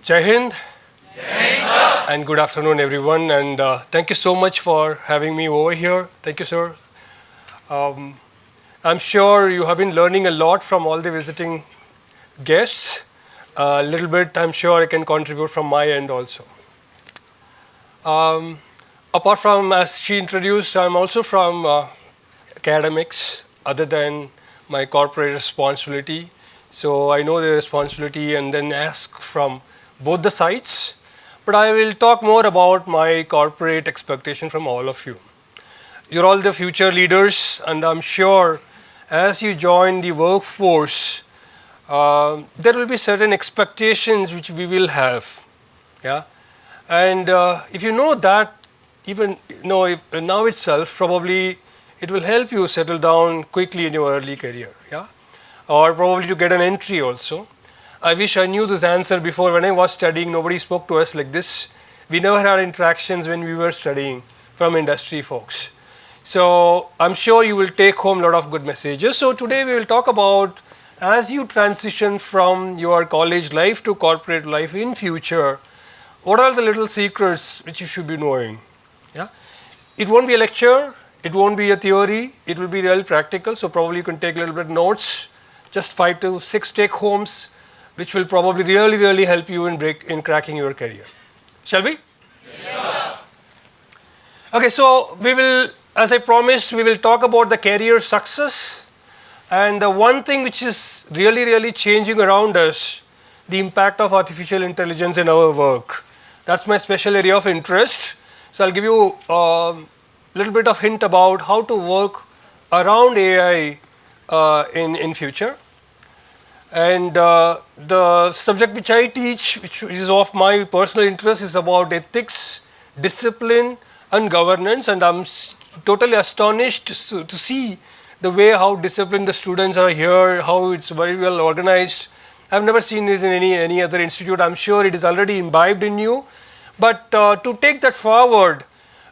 Jai Hind. And good afternoon, everyone. And thank you so much for having me over here. Thank you, sir. I'm sure you have been learning a lot from all the visiting guests. A little bit, I'm sure I can contribute from my end also. Apart from, as she introduced, I'm also from academics, other than my corporate responsibility. So I know the responsibility and then ask from both the sides. But I will talk more about my corporate expectation from all of you. You're all the future leaders, and I'm sure as you join the workforce, there will be certain expectations which we will have. Yeah, and if you know that, even if now itself, probably it will help you settle down quickly in your early career. Yeah, or probably to get an entry also. I wish I knew this answer before. When I was studying, nobody spoke to us like this. We never had interactions when we were studying from industry folks. So I'm sure you will take home a lot of good messages. So today we will talk about, as you transition from your college life to corporate life in future, what are the little secrets which you should be knowing? Yeah, it won't be a lecture, it won't be a theory, it will be real practical. So probably you can take a little bit notes, just 5 to 6 take homes, which will probably really help you in cracking your career. Shall we? Yes, sir. Okay, so we will, as I promised, we will talk about the career success. And the one thing which is really changing around us, the impact of artificial intelligence in our work. That's my special area of interest. So I'll give you a little bit of hint about how to work around AI in future. And the subject which I teach, which is of my personal interest, is about ethics, discipline, and governance. And I'm totally astonished to see the way how disciplined the students are here, how it's very well organized. I've never seen it in any other institute. I'm sure it is already imbibed in you. But to take that forward,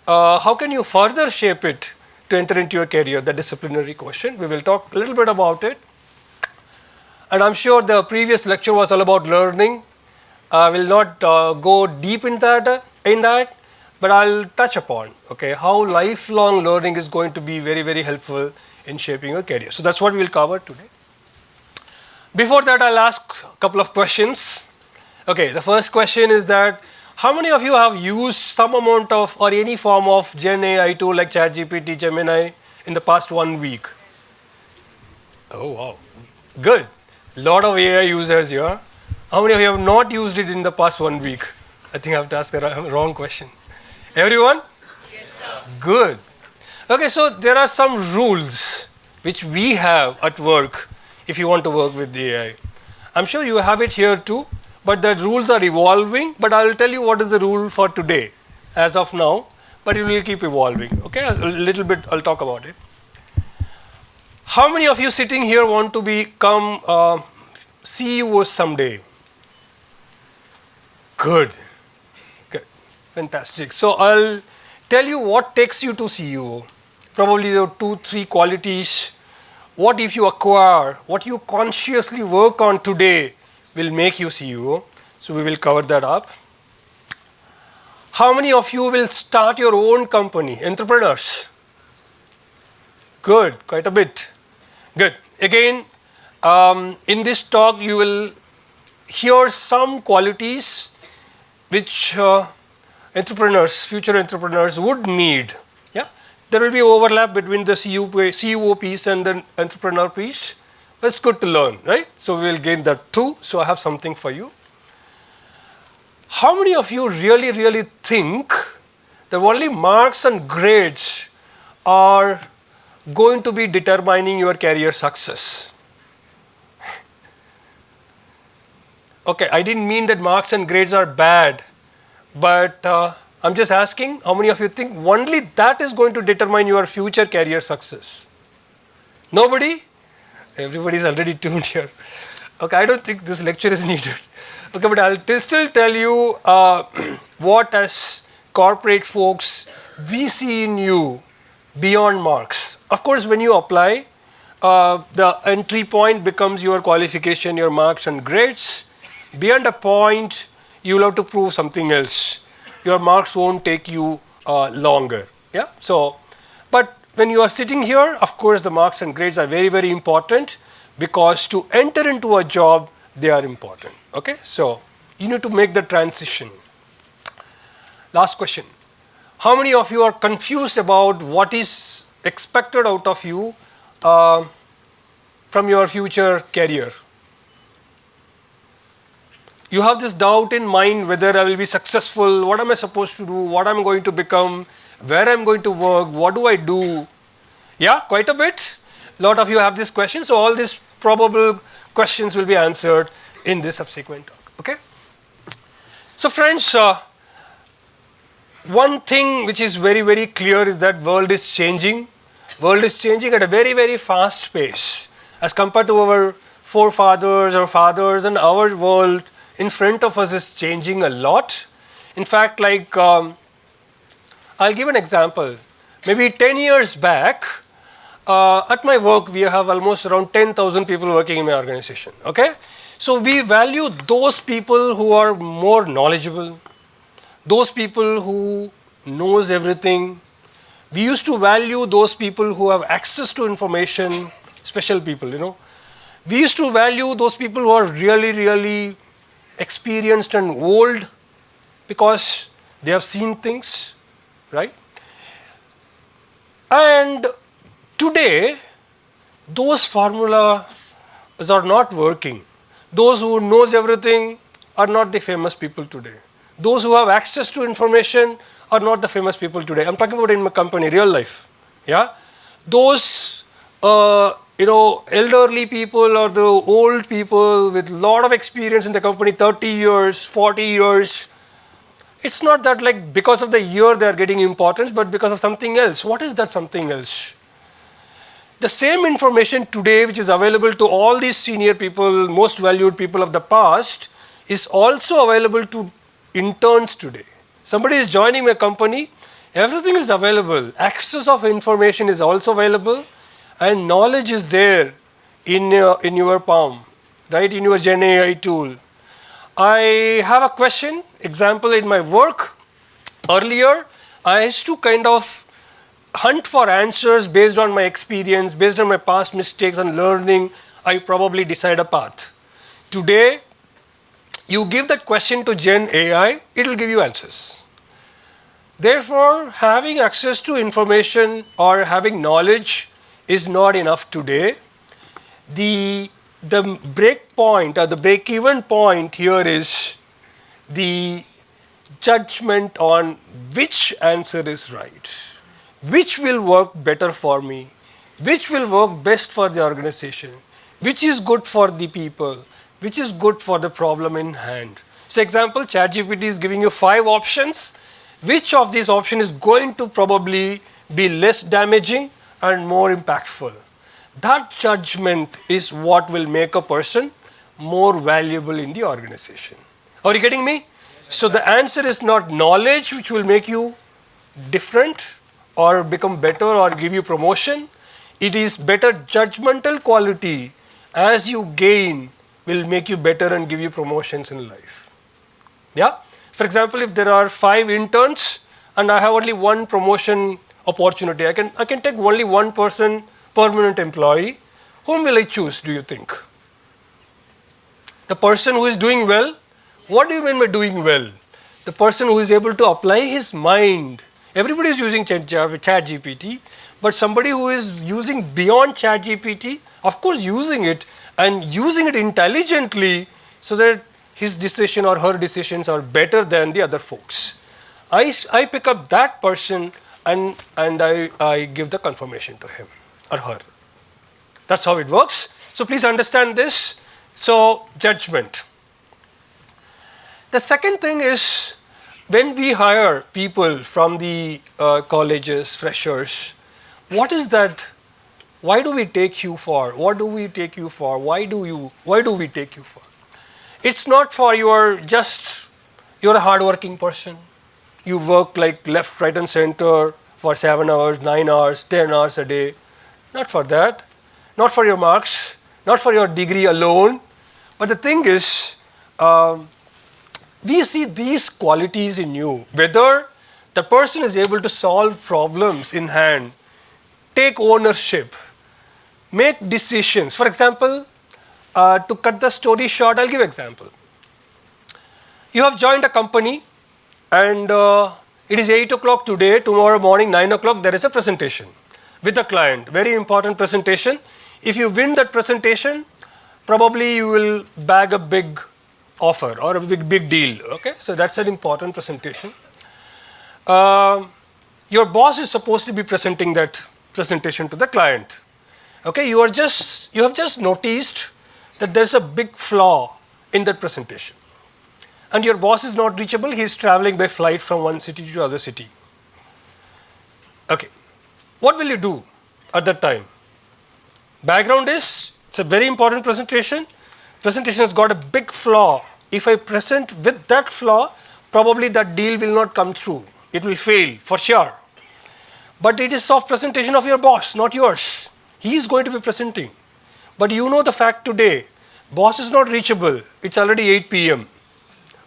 how can you further shape it to enter into your career, the disciplinary question? We will talk a little bit about it. And I'm sure the previous lecture was all about learning. I will not go deep in that, but I'll touch upon how lifelong learning is going to be very helpful in shaping your career. So that's what we'll cover today. Before that, I'll ask a couple of questions. Okay, the first question is that how many of you have used some amount of or any form of Gen AI tool like ChatGPT, Gemini in the past 1 week? Oh wow, good. Lot of AI users here. How many of you have not used it in the past 1 week? I think I have to ask the wrong question. Everyone? Yes, sir. Good. Okay, so there are some rules which we have at work if you want to work with the AI. I'm sure you have it here too, but the rules are evolving. But I'll tell you what is the rule for today as of now, but it will keep evolving. Okay, a little bit I'll talk about it. How many of you sitting here want to become CEOs someday? Good. Fantastic. So I'll tell you what takes you to CEO. Probably there are 2-3 qualities. What if you acquire, what you consciously work on today will make you CEO. So we will cover that up. How many of you will start your own company? Entrepreneurs? Good, quite a bit. Good. Again, in this talk, you will hear some qualities which entrepreneurs, future entrepreneurs would need. Yeah, there will be overlap between the CEO piece and the entrepreneur piece. But it's good to learn, right? So we will gain that too. So I have something for you. How many of you really think that only marks and grades are going to be determining your career success? Okay, I didn't mean that marks and grades are bad, but I'm just asking, how many of you think only that is going to determine your future career success? Nobody? Everybody is already tuned here. Okay, I don't think this lecture is needed. Okay, but I'll still tell you what as corporate folks we see in you beyond marks. Of course, when you apply, the entry point becomes your qualification, your marks and grades. Beyond a point, you will have to prove something else. Your marks won't take you longer. Yeah. So, but when you are sitting here, of course, the marks and grades are very, very important, because to enter into a job, they are important. Okay. So you need to make the transition. Last question. How many of you are confused about what is expected out of you from your future career? You have this doubt in mind whether I will be successful, what am I supposed to do, what I'm going to become, where I'm going to work, what do I do? Yeah, quite a bit. A lot of you have this question, so all these probable questions will be answered in this subsequent talk. Okay? So friends, one thing which is very, very clear is that world is changing. World is changing at a very, very fast pace as compared to our forefathers or fathers, and our world in front of us is changing a lot. In fact, like I'll give an example. Maybe 10 years back, at my work, we have almost around 10,000 people working in my organization. Okay? So we value those people who are more knowledgeable, those people who knows everything. We used to value those people who have access to information, special people, you know. We used to value those people who are really, really experienced and old, because they have seen things, right? And today, those formulas are not working. Those who knows everything are not the famous people today. Those who have access to information are not the famous people today. I'm talking about in my company, real life. Yeah, those elderly people or the old people with lot of experience in the company, 30 years, 40 years. It's not that like because of the year they are getting importance, but because of something else. What is that something else? The same information today which is available to all these senior people, most valued people of the past, is also available to interns today. Somebody is joining a company, everything is available. Access of information is also available, and knowledge is there in your palm, right, in your Gen AI tool. I have a question, example in my work. Earlier, I used to kind of hunt for answers based on my experience, based on my past mistakes and learning. I probably decide a path. Today, you give that question to Gen AI, it will give you answers. Therefore, having access to information or having knowledge is not enough today. The break point or the break-even point here is the judgment on which answer is right, which will work better for me, which will work best for the organization, which is good for the people, which is good for the problem in hand. So example, ChatGPT is giving you 5 options. Which of these options is going to probably be less damaging and more impactful? That judgment is what will make a person more valuable in the organization. Are you getting me? So the answer is not knowledge which will make you different or become better or give you promotion. It is better judgmental quality as you gain will make you better and give you promotions in life. Yeah? For example, if there are 5 interns and I have only one promotion opportunity, I can take only one person, permanent employee. Whom will I choose, do you think? The person who is doing well? What do you mean by doing well? The person who is able to apply his mind. Everybody is using ChatGPT, but somebody who is using beyond ChatGPT, of course using it and using it intelligently so that his decision or her decisions are better than the other folks. I pick up that person and I give the confirmation to him or her. That's how it works. So please understand this. So judgment. The second thing is when we hire people from the colleges, freshers, what is that? Why do we take you for? What do we take you for? Why do we take you for? It's not for you're a hardworking person. You work like left, right and center for 7 hours, 9 hours, 10 hours a day. Not for that. Not for your marks. Not for your degree alone. But the thing is, we see these qualities in you, whether the person is able to solve problems in hand, take ownership, make decisions. For example, to cut the story short, I'll give an example. You have joined a company and it is 8 o'clock today, tomorrow morning 9 o'clock there is a presentation with the client, very important presentation. If you win that presentation, probably you will bag a big offer or a big deal, okay? So that's an important presentation. Your boss is supposed to be presenting that presentation to the client, okay? You have just noticed that there's a big flaw in that presentation. And your boss is not reachable, he is traveling by flight from one city to other city. Okay, what will you do at that time? Background is, it's a very important presentation. Presentation has got a big flaw. If I present with that flaw, probably that deal will not come through. It will fail for sure. But it is of presentation of your boss, not yours. He is going to be presenting. But you know the fact today, boss is not reachable. It's already 8 p.m.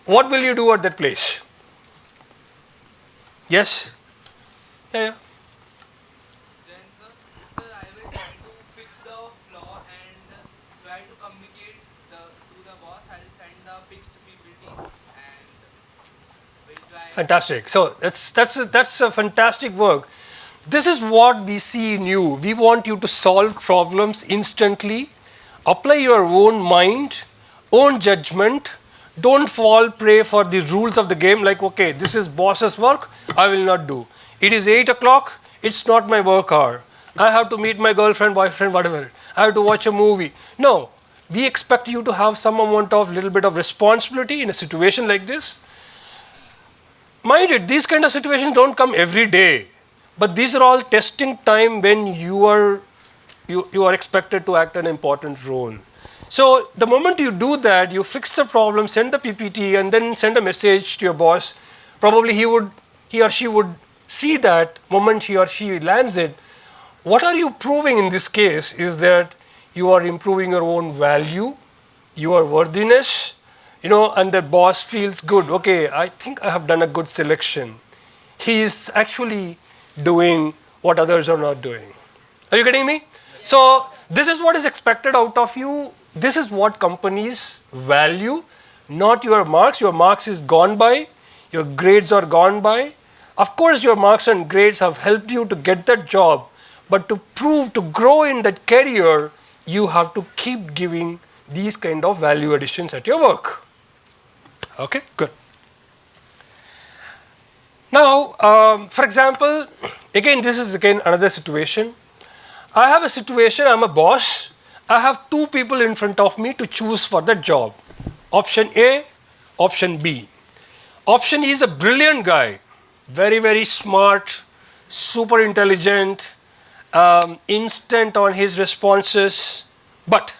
What will you do at that place? Yes? Yeah. Then, sir, I will try to fix the flaw and try to communicate to the boss. I will send the fixed PPT and will try. Fantastic. So that's a fantastic work. This is what we see in you. We want you to solve problems instantly, apply your own mind, own judgment. Don't fall prey for the rules of the game like, okay, this is boss's work, I will not do. It is 8 o'clock, it's not my work hour. I have to meet my girlfriend, boyfriend, whatever. I have to watch a movie. No, we expect you to have some amount of little bit of responsibility in a situation like this. Mind it, these kind of situations don't come every day. But these are all testing time when you are expected to act an important role. So the moment you do that, you fix the problem, send the PPT, and then send a message to your boss. Probably he or she would see that moment he or she lands it. What are you proving in this case is that you are improving your own value, your worthiness, and the boss feels good. Okay, I think I have done a good selection. He is actually doing what others are not doing. Are you getting me? Yes. So this is what is expected out of you. This is what companies value, not your marks. Your marks is gone by, your grades are gone by. Of course, your marks and grades have helped you to get that job, but to prove, to grow in that career, you have to keep giving these kind of value additions at your work. Okay, good. Now, for example, again, this is again another situation. I have a situation, I'm a boss. I have two people in front of me to choose for the job. Option A, option B. Option E is a brilliant guy, very, very smart, super intelligent, instant on his responses, but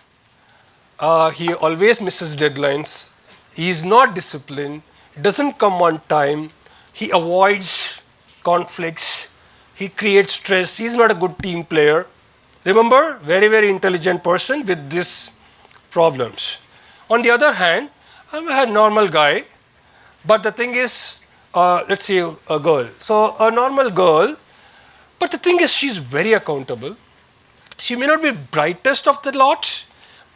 he always misses deadlines. He is not disciplined, doesn't come on time, he avoids conflicts, he creates stress, he's not a good team player. Remember, very, very intelligent person with these problems. On the other hand, I'm a normal guy, but the thing is, let's say a girl. So a normal girl, but the thing is she's very accountable. She may not be brightest of the lot,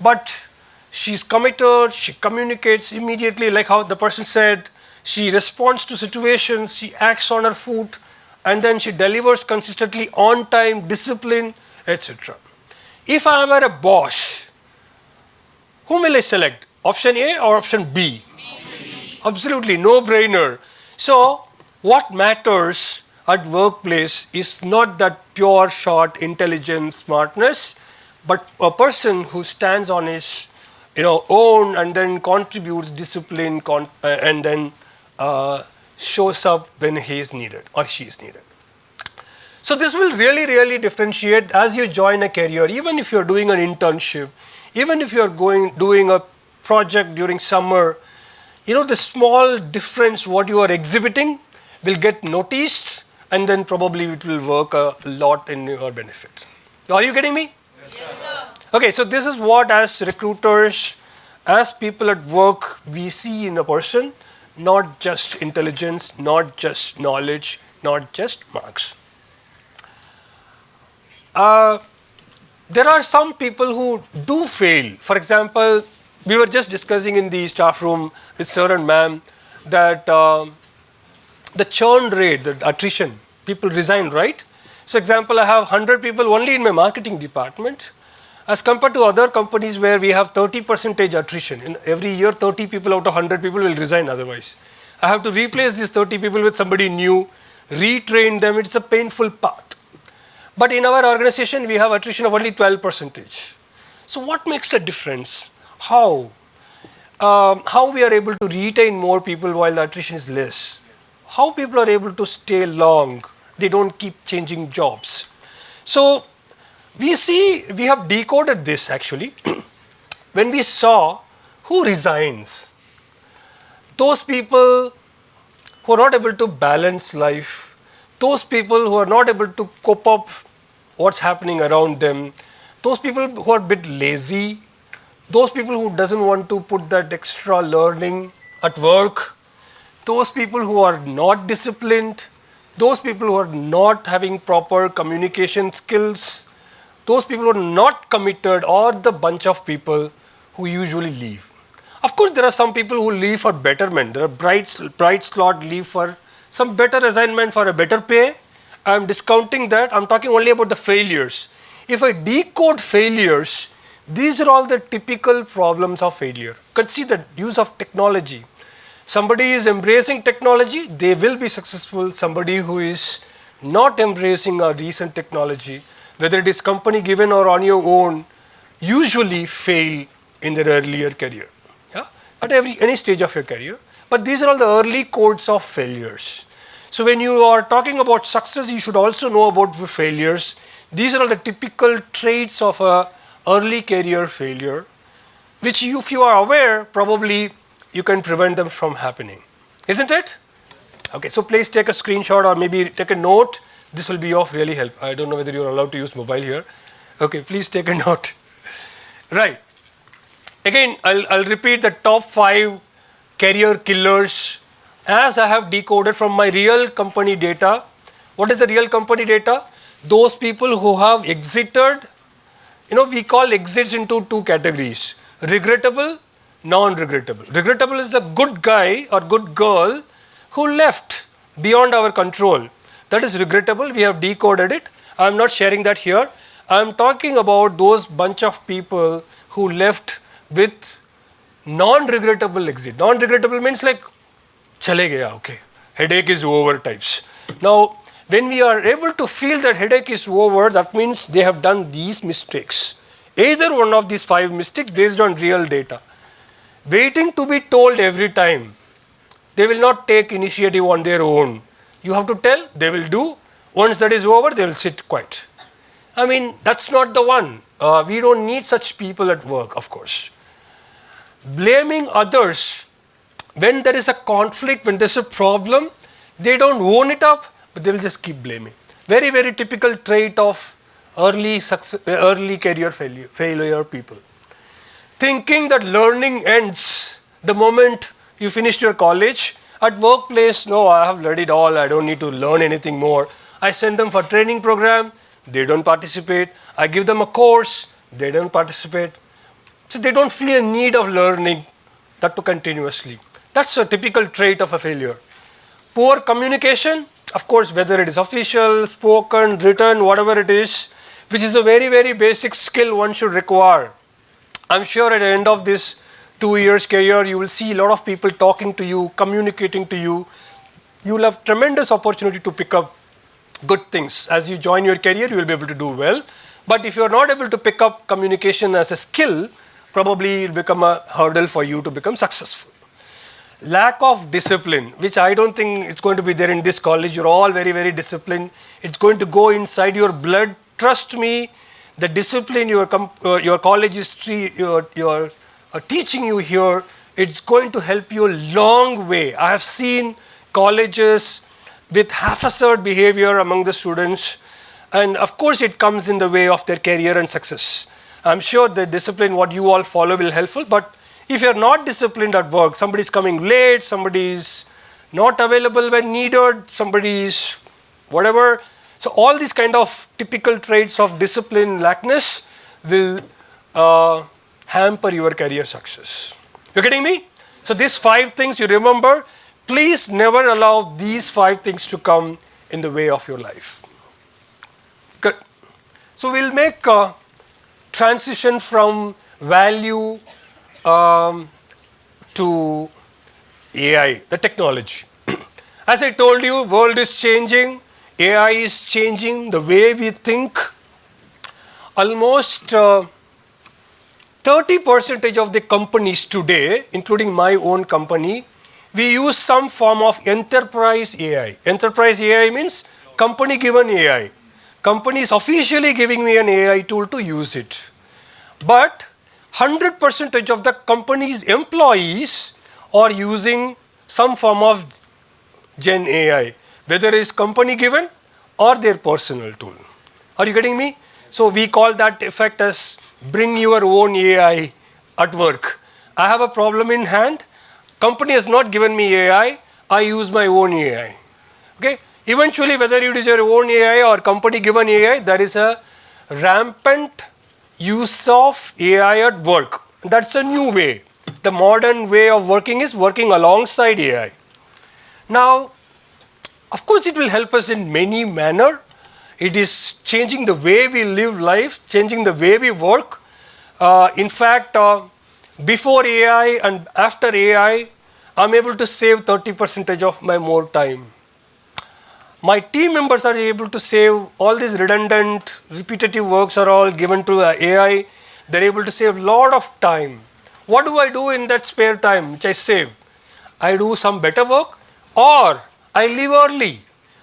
but she's committed, she communicates immediately like how the person said, she responds to situations, she acts on her foot, and then she delivers consistently on time, discipline, etc. If I were a boss, whom will I select? Option A or option B? Absolutely, no brainer. So, what matters at workplace is not that pure, short, intelligence, smartness, but a person who stands on his own and then contributes discipline and then shows up when he is needed or she is needed. So this will really, really differentiate as you join a career, even if you're doing an internship, even if you're doing a project during summer, the small difference what you are exhibiting will get noticed and then probably it will work a lot in your benefit. Are you getting me? Yes, sir. Okay, so this is what as recruiters, as people at work, we see in a person not just intelligence, not just knowledge, not just marks. There are some people who do fail. For example, we were just discussing in the staff room with sir and ma'am that the churn rate, the attrition, people resign, right? So example, I have 100 people only in my marketing department as compared to other companies where we have 30% attrition. In every year, 30 people out of 100 people will resign otherwise. I have to replace these 30 people with somebody new, retrain them. It's a painful path. But in our organization, we have attrition of only 12%. So what makes the difference? How we are able to retain more people while the attrition is less? How people are able to stay long? They don't keep changing jobs. So we have decoded this actually. When we saw who resigns, those people who are not able to balance life, those people who are not able to cope up what's happening around them, those people who are a bit lazy, those people who doesn't want to put that extra learning at work, those people who are not disciplined, those people who are not having proper communication skills, those people who are not committed, or the bunch of people who usually leave. Of course, there are some people who leave for betterment. There are bright slot leave for some better assignment for a better pay. I am discounting that. I am talking only about the failures. If I decode failures, these are all the typical problems of failure. You can see the use of technology. Somebody is embracing technology, they will be successful. Somebody who is not embracing a recent technology, whether it is company given or on your own, usually fail in their earlier career. Yeah? At any stage of your career. But these are all the early codes of failures. So when you are talking about success, you should also know about the failures. These are all the typical traits of a early career failure, which if you are aware, probably you can prevent them from happening. Isn't it? Okay, so please take a screenshot or maybe take a note. This will be of really help. I don't know whether you are allowed to use mobile here. Okay, please take a note. Right. Again, I'll repeat the top 5 career killers as I have decoded from my real company data. What is the real company data? Those people who have exited, we call exits into 2 categories: regrettable, non-regrettable. Regrettable is a good guy or good girl who left beyond our control. That is regrettable. We have decoded it. I am not sharing that here. I am talking about those bunch of people who left with non-regrettable exit. Non-regrettable means like, chale gaya, okay, headache is over types. Now, when we are able to feel that headache is over, that means they have done these mistakes. Either one of these 5 mistakes based on real data. Waiting to be told every time. They will not take initiative on their own. You have to tell, they will do. Once that is over, they will sit quiet. I mean, that's not the one. We don't need such people at work, of course. Blaming others. When there is a conflict, when there's a problem, they don't own it up, but they will just keep blaming. Very, very typical trait of early career failure people. Thinking that learning ends the moment you finished your college. At workplace, no, I have learned it all. I don't need to learn anything more. I send them for training program. They don't participate. I give them a course. They don't participate. So they don't feel a need of learning that to continuously. That's a typical trait of a failure. Poor communication, of course, whether it is official, spoken, written, whatever it is, which is a very, very basic skill one should require. I'm sure at the end of this 2 years career, you will see a lot of people talking to you, communicating to you. You will have tremendous opportunity to pick up good things. As you join your career, you will be able to do well. But if you are not able to pick up communication as a skill, probably it will become a hurdle for you to become successful. Lack of discipline, which I don't think it's going to be there in this college. You're all very, very disciplined. It's going to go inside your blood. Trust me, the discipline your college history, your teaching you here, it's going to help you a long way. I have seen colleges with half-assed behavior among the students, and of course it comes in the way of their career and success. I'm sure the discipline what you all follow will be helpful, but If you're not disciplined at work, somebody's coming late, somebody's not available when needed, somebody's whatever. So all these kind of typical traits of discipline lackness will hamper your career success. You getting me? So these 5 things you remember, please never allow these 5 things to come in the way of your life. Good. So we'll make a transition from value to AI, the technology. As I told you, world is changing, AI is changing the way we think. Almost 30% of the companies today, including my own company, we use some form of enterprise AI. Enterprise AI means company given AI. Company is officially giving me an AI tool to use it. But 100% of the company's employees are using some form of Gen AI, whether it is company given or their personal tool. Are you getting me? So we call that effect as bring your own AI at work. I have a problem in hand. Company has not given me AI. I use my own AI. Okay. Eventually, whether you use your own AI or company given AI, there is a rampant use of AI at work. That's a new way. The modern way of working is working alongside AI. Now, of course, it will help us in many manner. It is changing the way we live life, changing the way we work. In fact, before AI and after AI, I'm able to save 30% of my more time. My team members are able to save all these redundant, repetitive works are all given to AI. They're able to save a lot of time. What do I do in that spare time which I save? I do some better work or I leave early.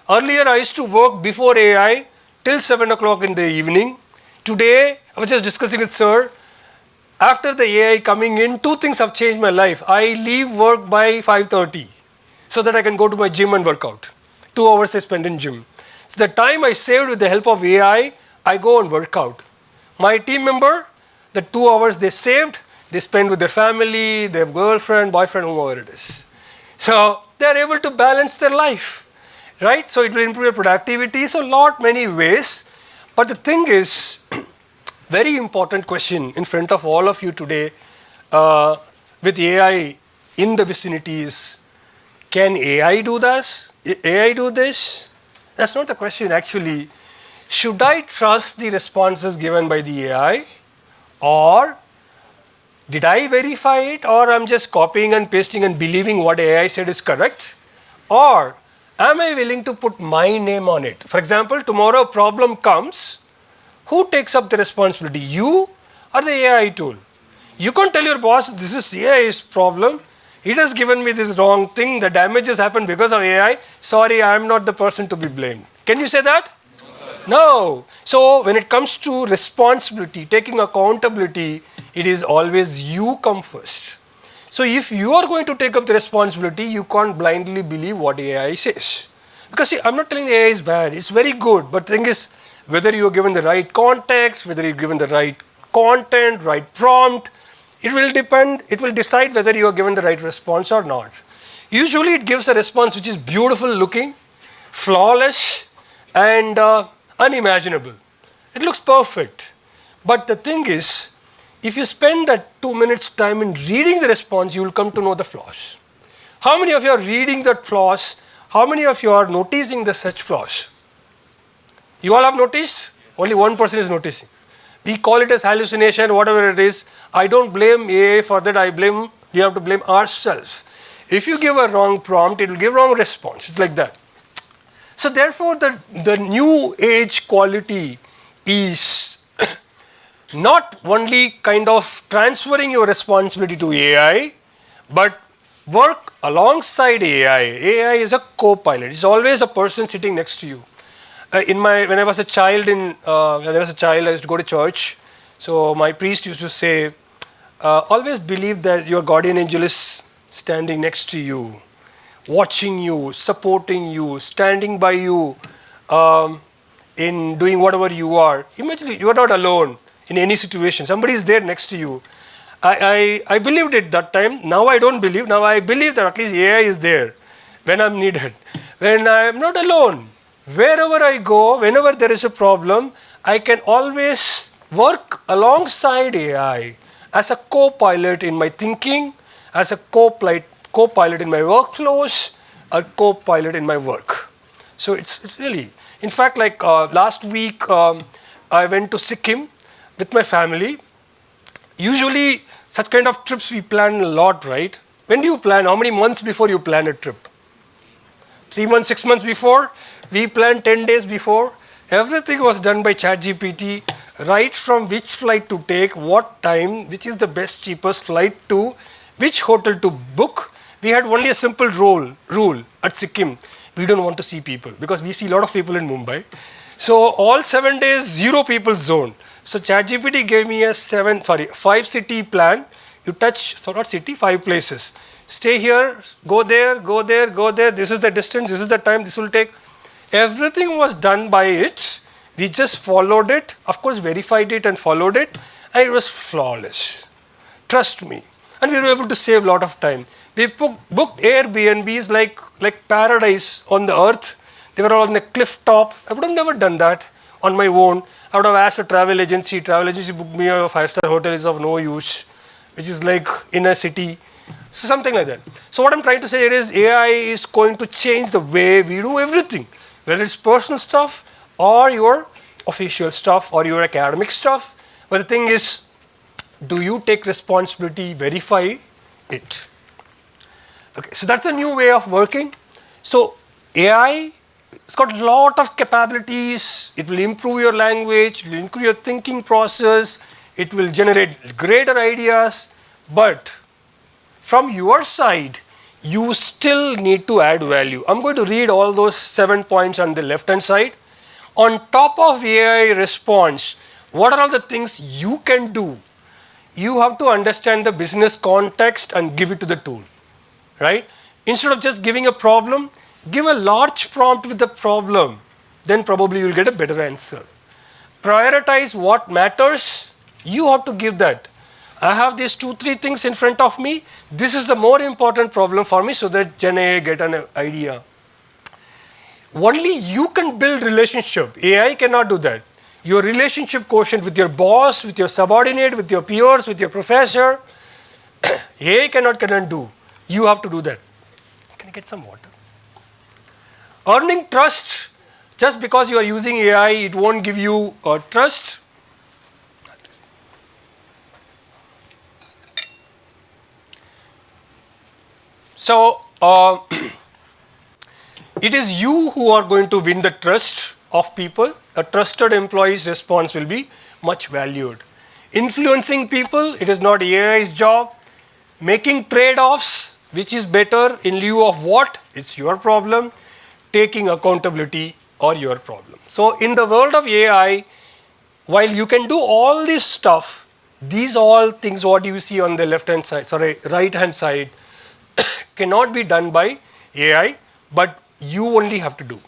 Earlier I used to work before AI till 7 o'clock in the evening. Today, I was just discussing with sir, after the AI coming in, 2 things have changed my life. I leave work by 5:30 so that I can go to my gym and work out. 2 hours I spend in gym. So the time I saved with the help of AI, I go and work out. My team member, the 2 hours they saved, they spend with their family, their girlfriend, boyfriend, whoever it is. So they are able to balance their life, right? So it will improve your productivity. So many ways. But the thing is, very important question in front of all of you today with AI in the vicinity is, can AI do this? AI do this? That's not the question actually. Should I trust the responses given by the AI, or did I verify it, or I'm just copying and pasting and believing what AI said is correct? Or am I willing to put my name on it? For example, tomorrow a problem comes, who takes up the responsibility, you or the AI tool? You can't tell your boss, this is AI's problem. It has given me this wrong thing, the damage has happened because of AI. Sorry, I am not the person to be blamed. Can you say that? No, sir. No. So when it comes to responsibility, taking accountability, it is always you come first. So if you are going to take up the responsibility, you can't blindly believe what AI says. Because see, I'm not telling the AI is bad, it's very good. But the thing is, whether you are given the right context, whether you're given the right content, right prompt, it will decide whether you are given the right response or not. Usually it gives a response which is beautiful looking, flawless, and unimaginable. It looks perfect. But the thing is, if you spend that 2 minutes time in reading the response, you will come to know the flaws. How many of you are reading the flaws? How many of you are noticing the such flaws? You all have noticed? Only one person is noticing. We call it as hallucination, whatever it is. I don't blame AI for that. We have to blame ourselves. If you give a wrong prompt, it will give wrong response. It's like that. So therefore, the new age quality is not only kind of transferring your responsibility to AI, but work alongside AI. AI is a co-pilot. It's always a person sitting next to you. When I was a child, I used to go to church. So my priest used to say, always believe that your guardian angel is standing next to you, watching you, supporting you, standing by you in doing whatever you are. Imagine you are not alone in any situation. Somebody is there next to you. I believed it that time. Now I don't believe. Now I believe that at least AI is there when I'm needed. When I'm not alone. Wherever I go, whenever there is a problem, I can always work alongside AI as a co-pilot in my thinking, as a co-pilot in my workflows, a co-pilot in my work. So it's really, in fact, like last week, I went to Sikkim with my family. Usually, such kind of trips we plan a lot, right? When do you plan? How many months before you plan a trip? 3 months, 6 months before? We planned 10 days before. Everything was done by ChatGPT, right from which flight to take, what time, which is the best, cheapest flight to, which hotel to book. We had only a simple rule at Sikkim. We don't want to see people because we see a lot of people in Mumbai. So all 7 days, 0 people zone. So ChatGPT gave me a 5 city plan. You touch, so not city, 5 places. Stay here, go there, go there, go there. This is the distance, this is the time, this will take. Everything was done by it. We just followed it, of course verified it and followed it, and it was flawless. Trust me. And we were able to save a lot of time. We booked Airbnbs like paradise on the earth. They were all on the cliff top. I would have never done that on my own. I would have asked a travel agency. Travel agency booked me a 5-star hotel is of no use, which is like in a city. So something like that. So what I'm trying to say here is AI is going to change the way we do everything, whether it's personal stuff or your official stuff or your academic stuff. But the thing is, do you take responsibility, verify it? Okay, so that's a new way of working. So AI, it's got a lot of capabilities. It will improve your language, it will improve your thinking process, it will generate greater ideas, but from your side, you still need to add value. I'm going to read all those 7 points on the left hand side. On top of AI response, what are all the things you can do? You have to understand the business context and give it to the tool, right? Instead of just giving a problem, give a large prompt with the problem, then probably you'll get a better answer. Prioritize what matters, you have to give that. I have these 2-3 things in front of me. This is the more important problem for me so that Gen AI get an idea. Only you can build relationship. AI cannot do that. Your relationship quotient with your boss, with your subordinate, with your peers, with your professor, AI cannot do. You have to do that. Can I get some water? Earning trust. Just because you are using AI, it won't give you trust. So, it is you who are going to win the trust of people. A trusted employee's response will be much valued. Influencing people, it is not AI's job. Making trade-offs, which is better in lieu of what, it's your problem. Taking accountability or your problem. So, in the world of AI, while you can do all this stuff, these all things what you see on the left-hand side, right hand side, cannot be done by AI, but you only have to do.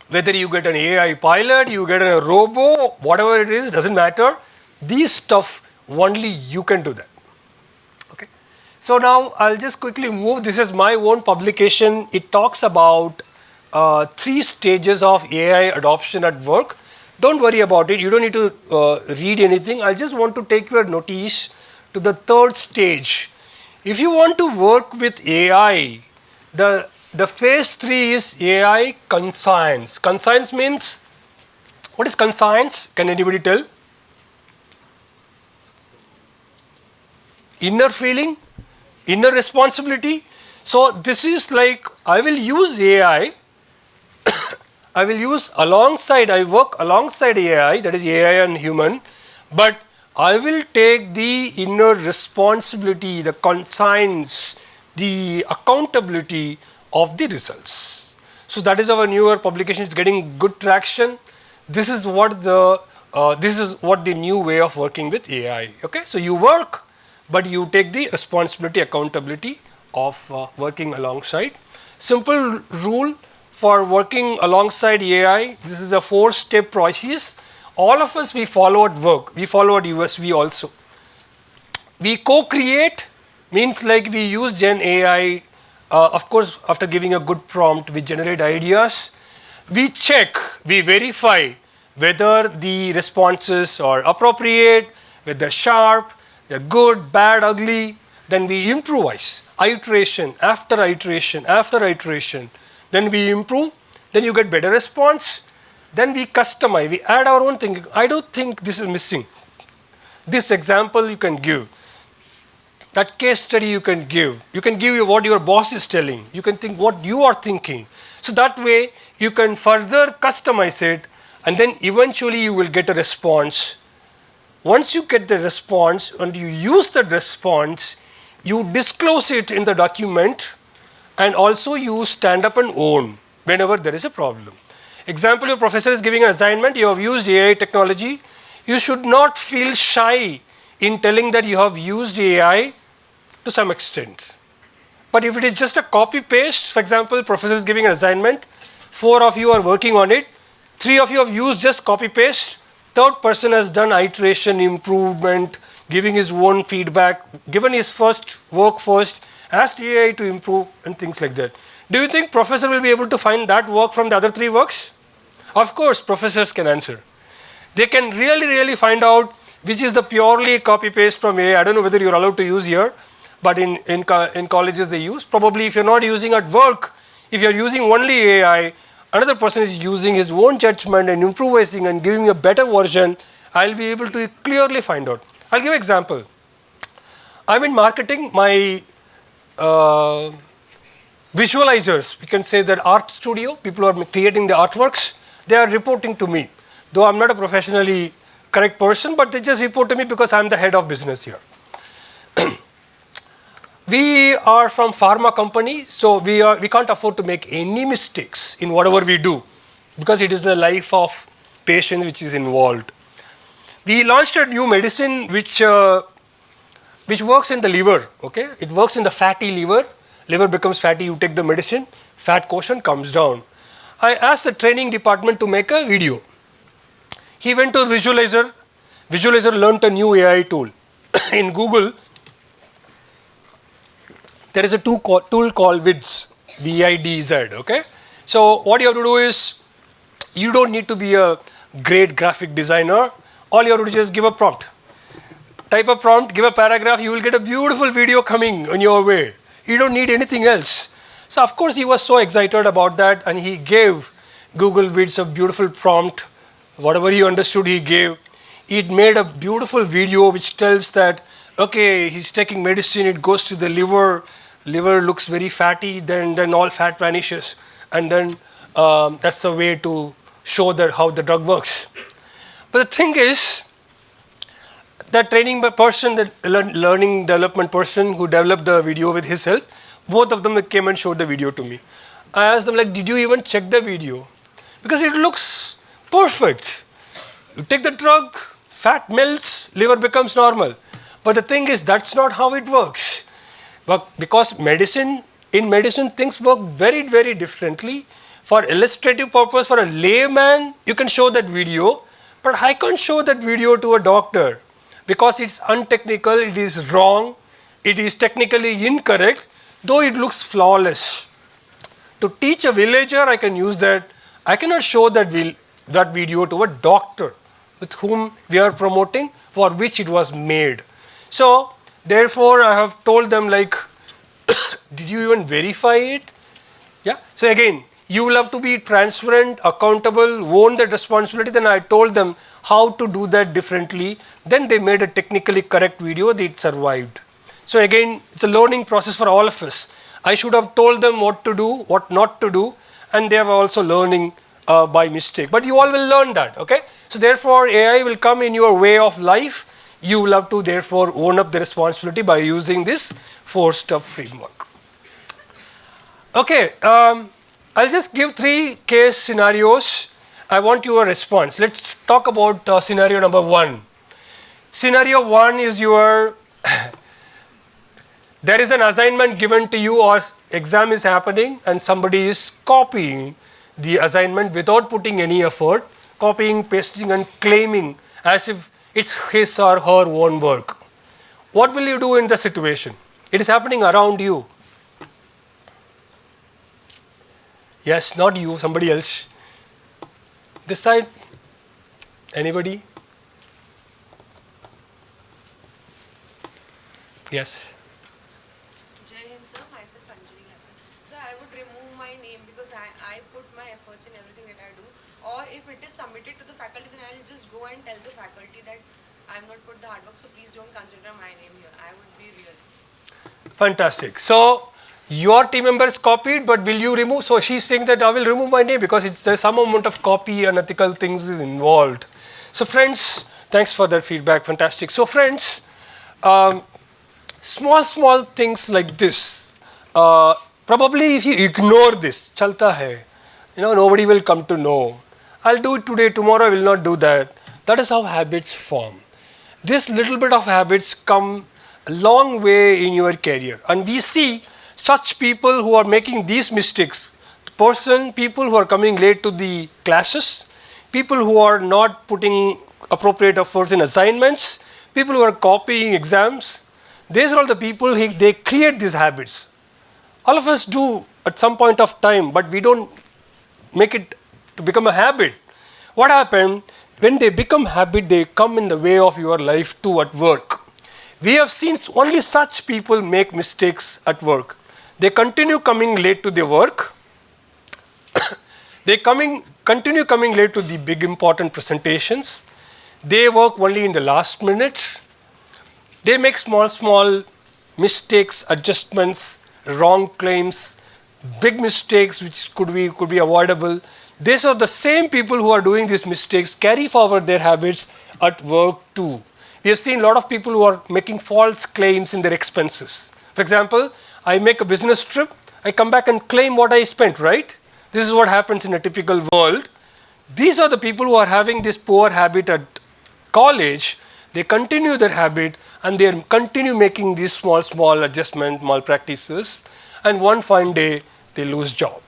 Whether you get an AI pilot, you get a robo, whatever it is, doesn't matter. These stuff, only you can do that. Okay. So now I'll just quickly move. This is my own publication. It talks about 3 stages of AI adoption at work. Don't worry about it. You don't need to read anything. I just want to take your notice to the 3rd stage. If you want to work with AI, the phase 3 is AI conscience. Conscience means, what is conscience? Can anybody tell? Inner feeling, inner responsibility. So this is like, I will use AI, I will use alongside, I work alongside AI, that is AI and human, but I will take the inner responsibility, the conscience, the accountability of the results. So that is our newer publication. It's getting good traction. This is what the new way of working with AI. Okay, so you work, but you take the responsibility, accountability of working alongside. Simple rule for working alongside AI. This is a 4-step process. All of us, we follow at work. We follow at USV also. We co-create means like we use Gen AI, of course, after giving a good prompt, we generate ideas. We check, we verify whether the responses are appropriate, whether sharp, they're good, bad, ugly. Then we improvise, iteration after iteration after iteration. Then we improve, then you get better response. Then we customize, we add our own thing. I don't think this is missing. This example you can give. That case study you can give. You can give what your boss is telling. You can think what you are thinking. So that way you can further customize it, and then eventually you will get a response. Once you get the response and you use that response, you disclose it in the document, and also you stand up and own whenever there is a problem. Example, your professor is giving an assignment, you have used AI technology. You should not feel shy in telling that you have used AI to some extent. But if it is just a copy paste, for example, professor is giving an assignment, 4 of you are working on it, 3 of you have used just copy paste, third person has done iteration, improvement, giving his own feedback, given his first work first, asked AI to improve and things like that. Do you think professor will be able to find that work from the other 3 works? Of course, professors can answer. They can really find out which is the purely copy paste from AI. I don't know whether you're allowed to use here, but in colleges they use. Probably if you're not using at work, if you're using only AI, another person is using his own judgment and improvising and giving a better version, I'll be able to clearly find out. I'll give an example. I'm in marketing, my visualizers, we can say that art studio, people who are creating the artworks, they are reporting to me. Though I'm not a professionally correct person, but they just report to me because I'm the head of business here. We are from pharma company, so we can't afford to make any mistakes in whatever we do because it is the life of patient which is involved. We launched a new medicine which works in the liver. Okay, it works in the fatty liver. Liver becomes fatty, you take the medicine, fat quotient comes down. I asked the training department to make a video. He went to visualizer. Visualizer learnt a new AI tool. In Google, there is a tool called VIDZ, V-I-D-Z, okay? So what you have to do is, you don't need to be a great graphic designer. All you have to do is just give a prompt. Type a prompt, give a paragraph, you will get a beautiful video coming on your way. You don't need anything else. So of course he was so excited about that, and he gave Google VIDZ a beautiful prompt. Whatever he understood he gave. It made a beautiful video which tells that, okay, he's taking medicine, it goes to the liver, liver looks very fatty, then all fat vanishes, and then that's the way to show that how the drug works. But the thing is, that training person, the learning development person who developed the video with his help, both of them came and showed the video to me. I asked them, like, did you even check the video? Because it looks perfect. You take the drug, fat melts, liver becomes normal. But the thing is, that's not how it works. But because in medicine, things work very differently. For illustrative purpose, for a layman, you can show that video, but I can't show that video to a doctor because it's untechnical, it is wrong, it is technically incorrect, though it looks flawless. To teach a villager, I can use that. I cannot show that video to a doctor with whom we are promoting, for which it was made. So therefore, I have told them, like, did you even verify it? Yeah. So again, you will have to be transparent, accountable, own that responsibility. Then I told them how to do that differently. Then they made a technically correct video, it survived. So again, it's a learning process for all of us. I should have told them what to do, what not to do, and they are also learning by mistake. But you all will learn that, okay? So therefore, AI will come in your way of life. You will have to therefore own up the responsibility by using this 4-step framework. Okay, I'll just give 3 case scenarios. I want your response. Let's talk about scenario number 1. Scenario 1 is your, there is an assignment given to you or exam is happening and somebody is copying the assignment without putting any effort, copying, pasting and claiming as if it's his or her own work. what will you do in the situation? It is happening around you. Yes, not you, somebody else. This side, anybody? Yes. Jai Hind, sir. Myself Anjali. Sir, I would remove my name because I put my efforts in everything that I do. Or if it is submitted to the faculty, then I'll just go and tell the faculty that I'm not put the hard work, so please don't consider my name here. I would be real. Fantastic. So your team member is copied, but will you remove? So she's saying that I will remove my name because there's some amount of copy and ethical things is involved. So friends, thanks for that feedback. Fantastic. So friends, small things like this. Probably if you ignore this, chalta hai, nobody will come to know. I'll do it today, tomorrow I will not do that. That is how habits form. This little bit of habits come a long way in your career. And we see such people who are making these mistakes. People who are coming late to the classes, people who are not putting appropriate efforts in assignments, people who are copying exams. These are all the people, they create these habits. All of us do at some point of time, but we don't make it to become a habit. What happened? When they become habit, they come in the way of your life too at work. We have seen only such people make mistakes at work. They continue coming late to their work. They continue coming late to the big important presentations. They work only in the last minute. They make small mistakes, adjustments, wrong claims, big mistakes which could be avoidable. These are the same people who are doing these mistakes carry forward their habits at work too. We have seen a lot of people who are making false claims in their expenses. For example, I make a business trip, I come back and claim what I spent, right? This is what happens in a typical world. These are the people who are having this poor habit at college. They continue their habit and they continue making these small adjustment malpractices, and one fine day they lose job.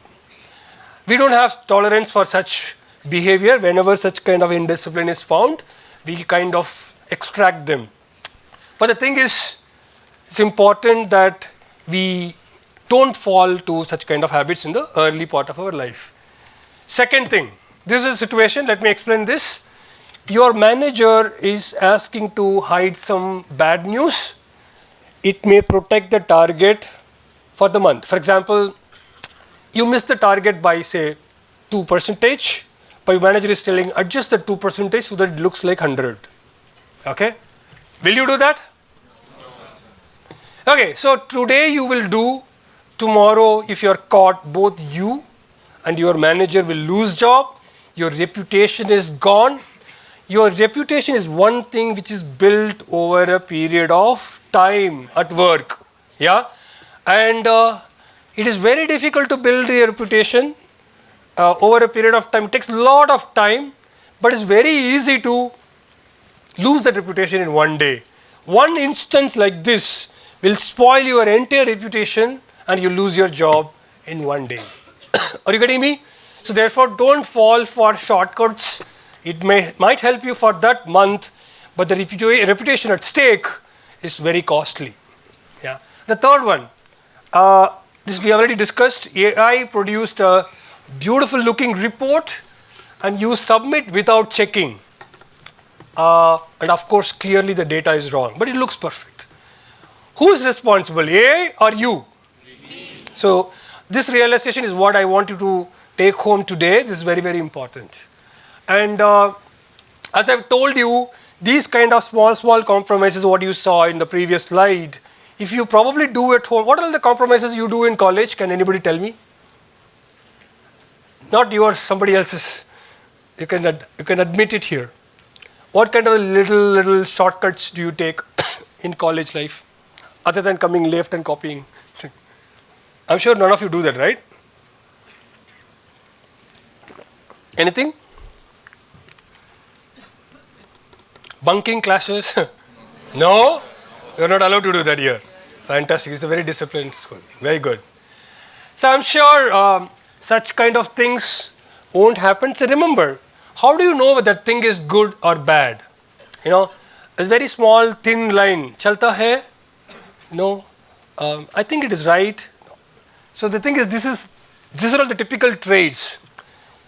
We don't have tolerance for such behavior. Whenever such kind of indiscipline is found, we kind of extract them. But the thing is, it's important that we don't fall to such kind of habits in the early part of our life. Second thing, this is a situation, let me explain this. Your manager is asking to hide some bad news. It may protect the target for the month. For example, you miss the target by say 2%, but your manager is telling adjust the 2% so that it looks like 100. Okay? Will you do that? Okay, so today you will do, tomorrow if you are caught, both you and your manager will lose job, your reputation is gone. Your reputation is one thing which is built over a period of time at work. Yeah? And it is very difficult to build a reputation over a period of time. It takes a lot of time, but it's very easy to lose that reputation in one day. One instance like this will spoil your entire reputation and you lose your job in one day. Are you getting me? So therefore, don't fall for shortcuts. It might help you for that month, but the reputation at stake is very costly. Yeah. The third one, this we already discussed. AI produced a beautiful looking report and you submit without checking. And of course, clearly the data is wrong, but it looks perfect. Who is responsible, AI or you? So this realization is what I want you to take home today. This is very, very important. And as I've told you, these kind of small compromises, what you saw in the previous slide, if you probably do at home, what are the compromises you do in college? Can anybody tell me? Not yours, somebody else's. You can admit it here. What kind of little shortcuts do you take in college life, other than coming late and copying? I'm sure none of you do that, right? Anything? Bunking classes? No? You're not allowed to do that here. Fantastic. It's a very disciplined school. Very good. So I'm sure such kind of things won't happen. So remember, how do you know whether that thing is good or bad? a very small thin line, chalta hai? No. I think it is right. So the thing is, these are all the typical traits.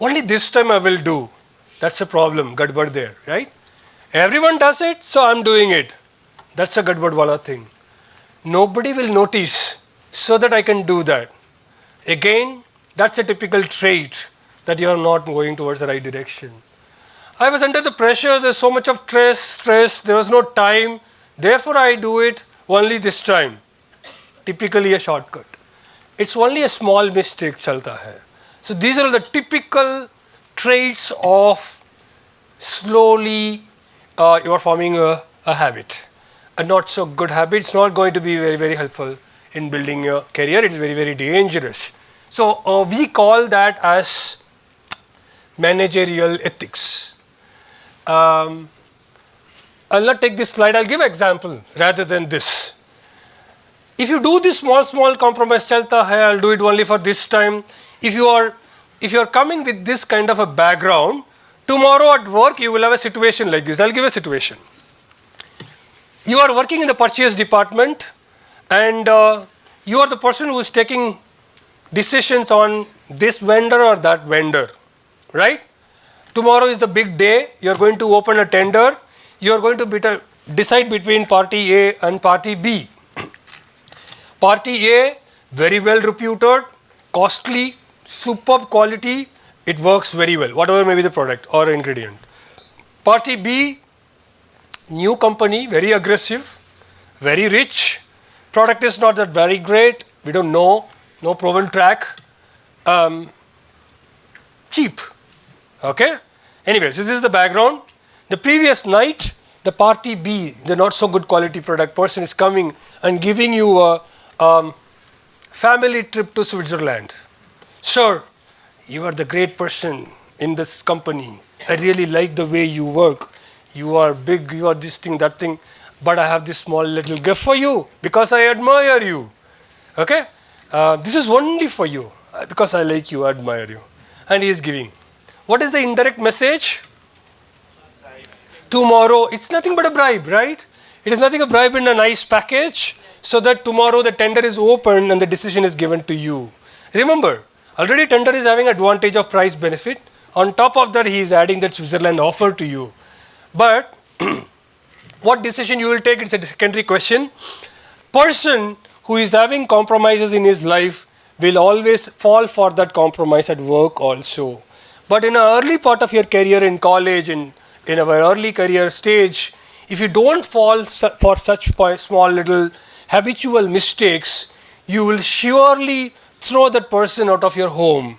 Only this time I will do. That's a problem, gadbad there, right? Everyone does it, so I'm doing it. That's a gadbad wala thing. Nobody will notice, so that I can do that. Again, that's a typical trait that you are not going towards the right direction. I was under the pressure, there's so much of stress, there was no time, therefore I do it only this time. Typically a shortcut. It's only a small mistake chalta hai. So these are the typical traits of slowly you are forming a habit. A not so good habit. It's not going to be very, very helpful in building your career. It's very, very dangerous. So we call that as managerial ethics. I'll not take this slide. I'll give an example rather than this. If you do this small compromise, chalta hai, I'll do it only for this time. If you are coming with this kind of a background, tomorrow at work you will have a situation like this. I'll give a situation. You are working in the purchase department and you are the person who is taking decisions on this vendor or that vendor, right? Tomorrow is the big day. You are going to open a tender. You are going to decide between party A and party B. Party A, very well reputed, costly, superb quality, it works very well, whatever may be the product or ingredient. Party B, new company, very aggressive, very rich, product is not that very great, we don't know, no proven track, cheap, okay? Anyways, this is the background. The previous night, the party B, the not so good quality product person is coming and giving you a family trip to Switzerland. Sir, you are the great person in this company. I really like the way you work. You are big, you are this thing, that thing. But I have this small little gift for you because I admire you. Okay? This is only for you because I like you, I admire you. And he is giving. What is the indirect message? Tomorrow, it's nothing but a bribe, right? It is nothing a bribe in a nice package so that tomorrow the tender is opened and the decision is given to you. Remember, already tender is having advantage of price benefit. On top of that, he is adding that Switzerland offer to you. But what decision you will take, it's a secondary question. Person who is having compromises in his life will always fall for that compromise at work also. But in an early part of your career in college, in our early career stage, if you don't fall for such small little habitual mistakes, you will surely throw that person out of your home.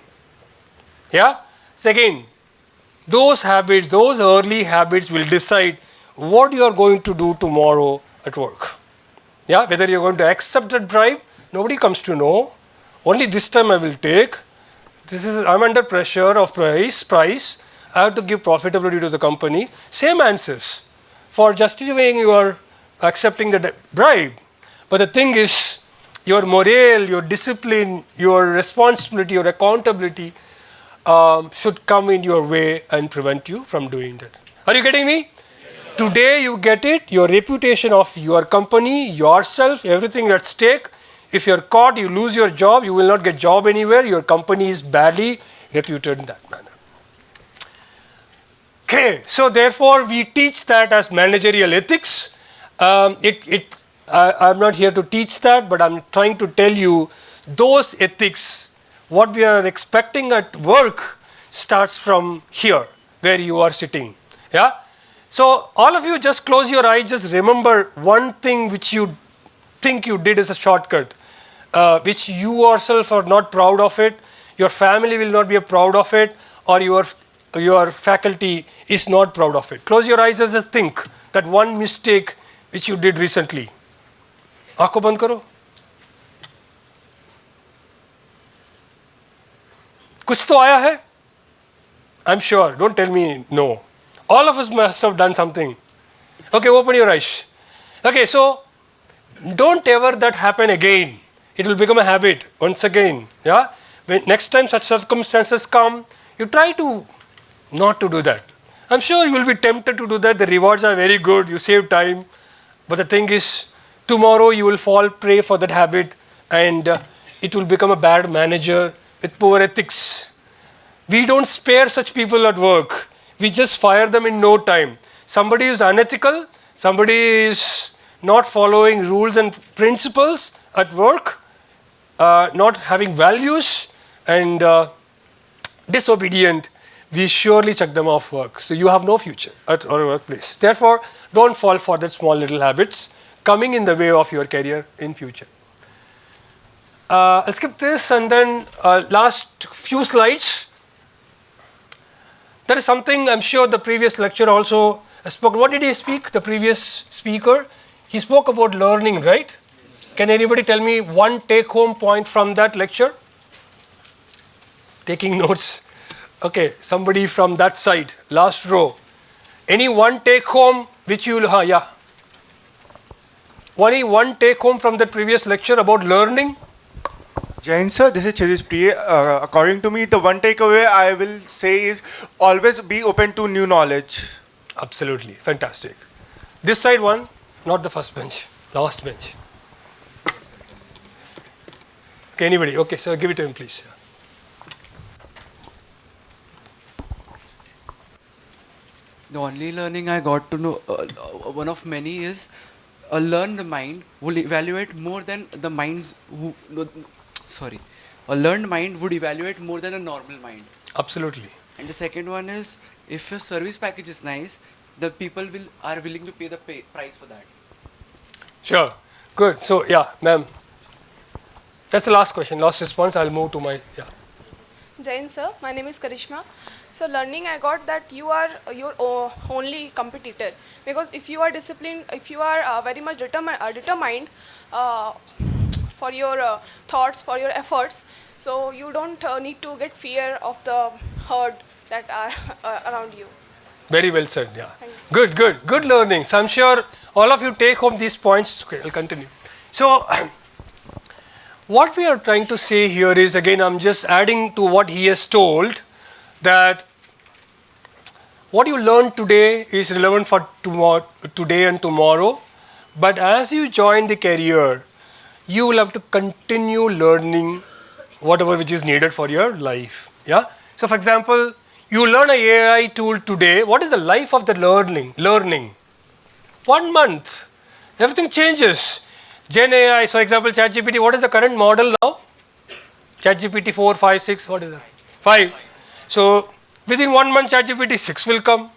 Yeah? So again, those habits, those early habits will decide what you are going to do tomorrow at work. Yeah? Whether you are going to accept that bribe, nobody comes to know. Only this time I will take. I'm under pressure of price. I have to give profitability to the company. Same answers for justifying your accepting the bribe. But the thing is, your morale, your discipline, your responsibility, your accountability should come in your way and prevent you from doing that. Are you getting me? Yes. Today you get it, your reputation of your company, yourself, everything at stake. If you're caught, you lose your job, you will not get job anywhere, your company is badly reputed in that manner. Okay, so therefore we teach that as managerial ethics. I'm not here to teach that, but I'm trying to tell you those ethics, what we are expecting at work starts from here, where you are sitting. Yeah? So all of you just close your eyes, just remember one thing which you think you did as a shortcut, which you yourself are not proud of it, your family will not be proud of it, or your faculty is not proud of it. Close your eyes and just think that one mistake which you did recently. आँखों बंद करो. कुछ तो आया है? I'm sure. Don't tell me no. All of us must have done something. Okay, open your eyes. Okay, so don't ever that happen again. It will become a habit once again. Yeah. When next time such circumstances come, you try to not to do that. I'm sure you will be tempted to do that. The rewards are very good. You save time. But the thing is, tomorrow you will fall prey for that habit and it will become a bad manager with poor ethics. We don't spare such people at work. We just fire them in no time. Somebody is unethical, somebody is not following rules and principles at work, not having values and disobedient, we surely check them off work. So you have no future at our workplace. Therefore, don't fall for that small little habits coming in the way of your career in future. I'll skip this and then last few slides. There is something I'm sure the previous lecturer also spoke. What did he speak? The previous speaker? He spoke about learning, right? Yes. Can anybody tell me one take-home point from that lecture? Taking notes. Okay, somebody from that side, last row. Any one take-home which you will, yeah. Only one take-home from that previous lecture about learning? Jain sir, this is Chirish Priya. According to me, the one takeaway I will say is always be open to new knowledge. Absolutely, fantastic. This side one, not the first bench, last bench. Okay, anybody? Okay, so give it to him, please. The only learning I got to know, one of many is a learned mind will evaluate more than the minds who, sorry, a learned mind would evaluate more than a normal mind. Absolutely. And the second one is, if your service package is nice, the people are willing to pay the price for that. Sure. Good. So, yeah, ma'am. That's the last question, last response. I'll move to my, yeah. Jain sir, my name is Karishma. So learning I got that you are your only competitor, because if you are disciplined, if you are very much determined for your thoughts, for your efforts, so you don't need to get fear of the herd that are around you. Very well said, yeah. Good, good, good learning. So I'm sure all of you take home these points. Okay, I'll continue. So what we are trying to say here is, again, I'm just adding to what he has told, that what you learn today is relevant for tomorrow, today and tomorrow, but as you join the career, you will have to continue learning whatever which is needed for your life. Yeah. So, for example, you learn a AI tool today. What is the life of the learning? 1 month, everything changes. Gen AI, so example, ChatGPT. What is the current model now? ChatGPT 4, 5, 6. What is that? 5. So within 1 month, ChatGPT 6 will come.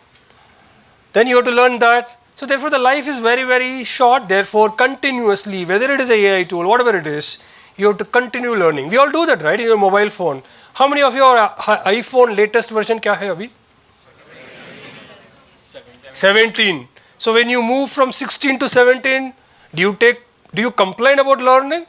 Then you have to learn that. So therefore, the life is very, very short. Therefore, continuously, whether it is a AI tool, whatever it is, you have to continue learning. We all do that, right? In your mobile phone. How many of your iPhone latest version kya hai abhi? 17. So when you move from 16 to 17, do you complain about learning?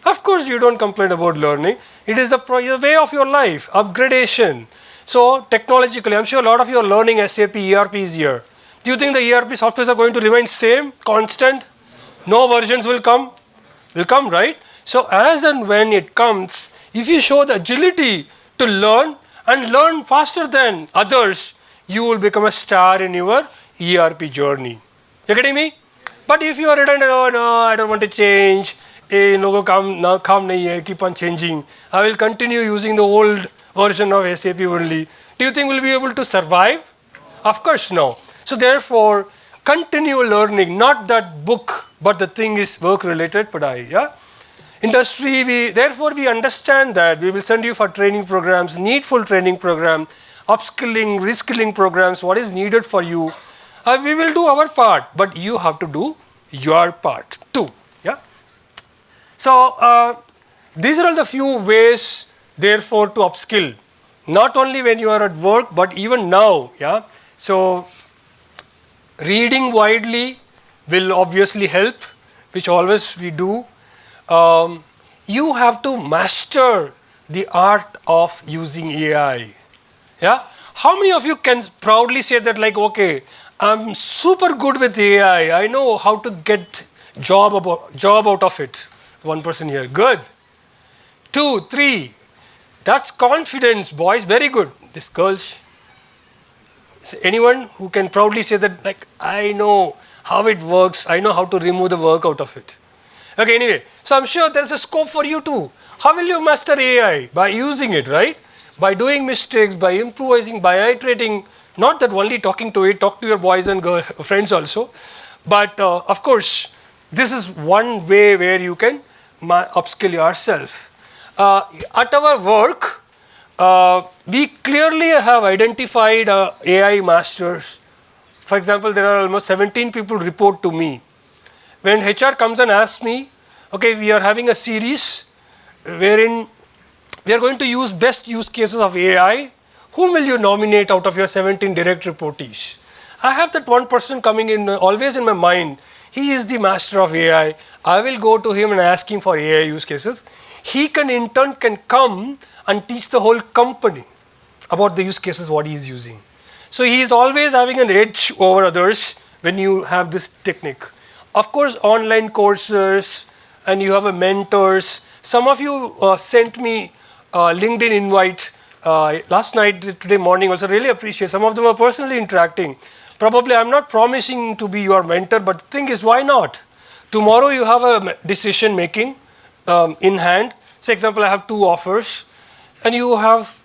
Of course you don't complain about learning. It is the way of your life, upgradation. So technologically, I'm sure a lot of you are learning SAP, ERPs here. Do you think the ERP softwares are going to remain same, constant? No versions will come? Will come, right? So as and when it comes, if you show the agility to learn and learn faster than others, you will become a star in your ERP journey. You getting me? But if you are redundant, oh no, I don't want to change, keep on changing, I will continue using the old version of SAP only. Do you think we'll be able to survive? Of course no. So therefore, continue learning, not that book, but the thing is work related, padhai, yeah? Industry, therefore we understand that we will send you for training programs, needful training program, upskilling, reskilling programs, what is needed for you. We will do our part, but you have to do your part too. Yeah. So these are all the few ways, therefore, to upskill. Not only when you are at work, but even now. Yeah. So reading widely will obviously help, which always we do. You have to master the art of using AI. Yeah. How many of you can proudly say that, like, okay, I'm super good with AI. I know how to get job out of it. One person here. Good. 2, 3. That's confidence, boys. Very good. This girls. Anyone who can proudly say that, like, I know how it works, I know how to remove the work out of it. Okay, anyway, so I'm sure there's a scope for you too. How will you master AI? By using it, right? By doing mistakes, by improvising, by iterating, not that only talking to it, talk to your boys and friends also. But of course, this is one way where you can upskill yourself. At our work, we clearly have identified AI masters. For example, there are almost 17 people report to me. When HR comes and asks me, okay, we are having a series wherein we are going to use best use cases of AI, whom will you nominate out of your 17 direct reportees? I have that one person coming in always in my mind. He is the master of AI. I will go to him and ask him for AI use cases. He can in turn come and teach the whole company about the use cases what he is using. So he is always having an edge over others when you have this technique. Of course, online courses and you have a mentors. Some of you sent me LinkedIn invite last night, today morning also. Really appreciate. Some of them are personally interacting. Probably I'm not promising to be your mentor, but the thing is, why not? Tomorrow you have a decision making in hand. Say example, I have 2 offers, and you have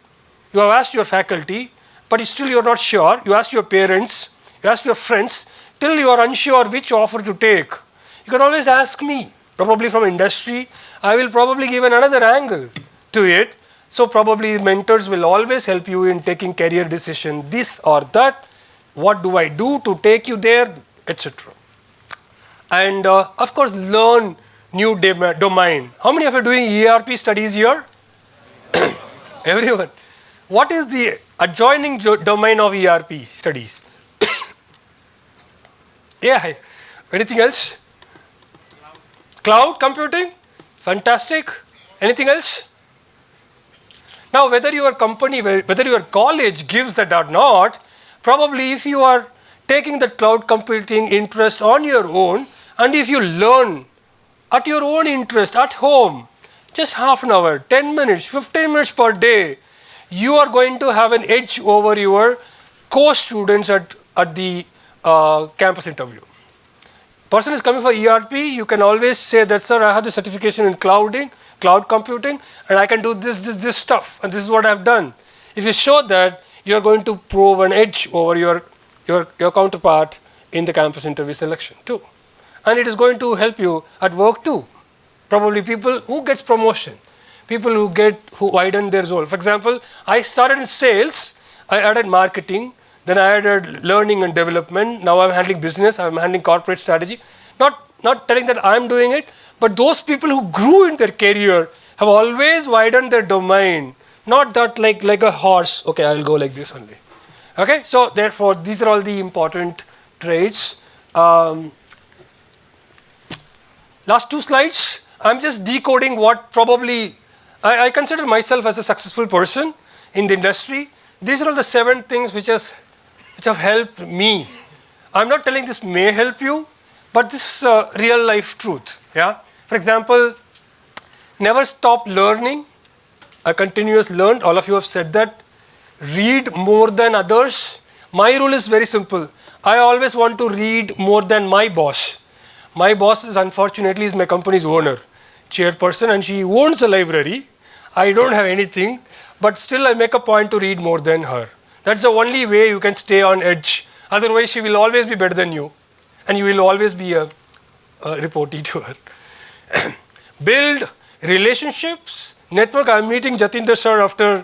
asked your faculty, but still you're not sure. You asked your parents, you asked your friends, till you are unsure which offer to take. You can always ask me, probably from industry. I will probably give another angle to it. So probably mentors will always help you in taking career decision, this or that. What do I do to take you there, etc. And of course, learn new domain. How many of you are doing ERP studies here? Everyone. What is the adjoining domain of ERP studies? Yeah. Anything else? Cloud computing? Fantastic. Anything else? Now, whether your company, whether your college gives that or not, probably if you are taking the cloud computing interest on your own, and if you learn at your own interest at home, just half an hour, 10 minutes, 15 minutes per day, you are going to have an edge over your co-students at the campus interview. Person is coming for ERP, you can always say that, sir, I have the certification in cloud computing, and I can do this stuff, and this is what I've done. If you show that, you're going to prove an edge over your counterpart in the campus interview selection too. And it is going to help you at work too. Probably people who gets promotion, people who widen their role. For example, I started in sales, I added marketing, then I added learning and development. Now I'm handling business, I'm handling corporate strategy. Not telling that I'm doing it, but those people who grew in their career have always widened their domain. Not that like a horse, okay, I'll go like this only. Okay, so therefore, these are all the important traits. Last 2 slides, I'm just decoding what probably, I consider myself as a successful person in the industry. These are all the 7 things which have helped me. I'm not telling this may help you, but this is real life truth. Yeah. For example, never stop learning. A continuous learn. All of you have said that. Read more than others. My rule is very simple. I always want to read more than my boss. My boss is unfortunately is my company's owner, chairperson, and she owns a library. I don't have anything, but still I make a point to read more than her. That's the only way you can stay on edge. Otherwise, she will always be better than you, and you will always be a reportee to her. Build relationships. Network. I'm meeting Jatinder sir after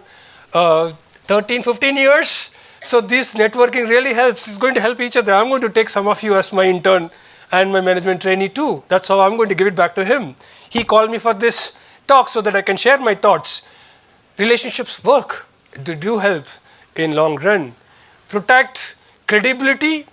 13, 15 years. So this networking really helps. It's going to help each other. I'm going to take some of you as my intern and my management trainee too. That's how I'm going to give it back to him. He called me for this talk so that I can share my thoughts. Relationships work. They do help in long run. Protect credibility.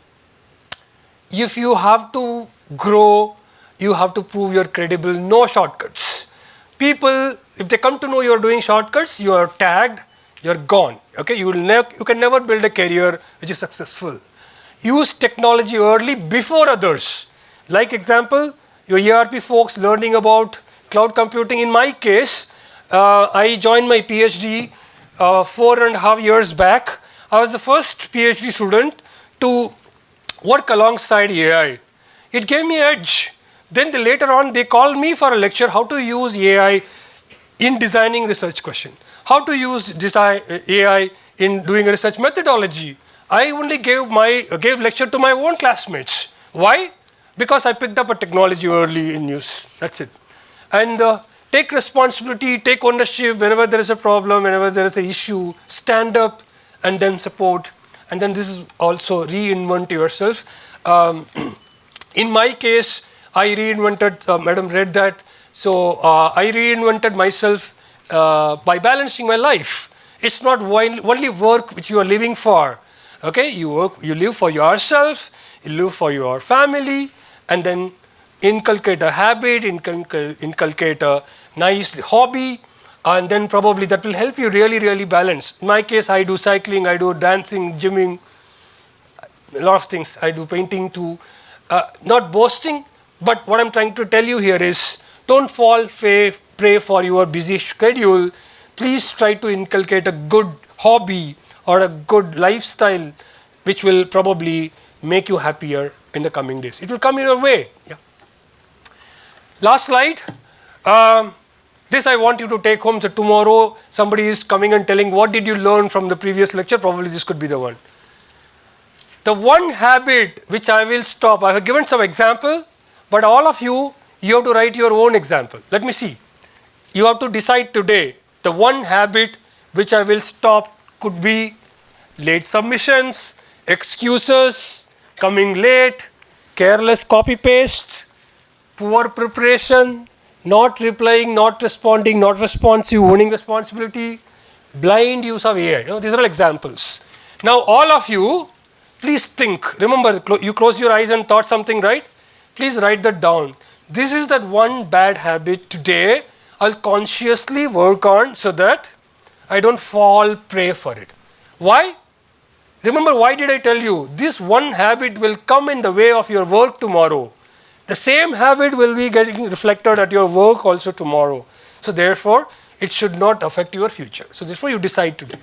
If you have to grow, you have to prove you're credible. No shortcuts. People, if they come to know you're doing shortcuts, you are tagged, you're gone. Okay, you can never build a career which is successful. Use technology early before others. Like example, your ERP folks learning about cloud computing. In my case, I joined my PhD 4.5 years back. I was the first PhD student to work alongside AI. It gave me edge. Then later on, they called me for a lecture, how to use AI in designing research question, how to use AI in doing research methodology. I only gave lecture to my own classmates. Why? Because I picked up a technology early in use. That's it. And take responsibility, take ownership whenever there is a problem, whenever there is an issue, stand up and then support. And then this is also reinvent yourself. In my case, I reinvented, Madam read that, so I reinvented myself by balancing my life. It's not only work which you are living for. Okay, you live for yourself, you live for your family, and then inculcate a habit, inculcate a nice hobby, and then probably that will help you really balance. In my case, I do cycling, I do dancing, gymming, a lot of things. I do painting too. Not boasting, but what I'm trying to tell you here is don't fall prey for your busy schedule. Please try to inculcate a good hobby or a good lifestyle which will probably make you happier in the coming days. It will come in your way. Yeah. Last slide. This I want you to take home. So tomorrow somebody is coming and telling what did you learn from the previous lecture. Probably this could be the one. The one habit which I will stop. I have given some example, but all of you have to write your own example. Let me see. You have to decide today. The one habit which I will stop could be late submissions, excuses, coming late, careless copy paste, poor preparation, not replying, not responding, not responsive, owning responsibility, blind use of AI. These are all examples. Now all of you, please think. Remember, you closed your eyes and thought something, right? Please write that down. This is that one bad habit today I'll consciously work on so that I don't fall prey for it. Why? Remember, why did I tell you? This one habit will come in the way of your work tomorrow. The same habit will be getting reflected at your work also tomorrow. So therefore, it should not affect your future. So therefore, you decide today.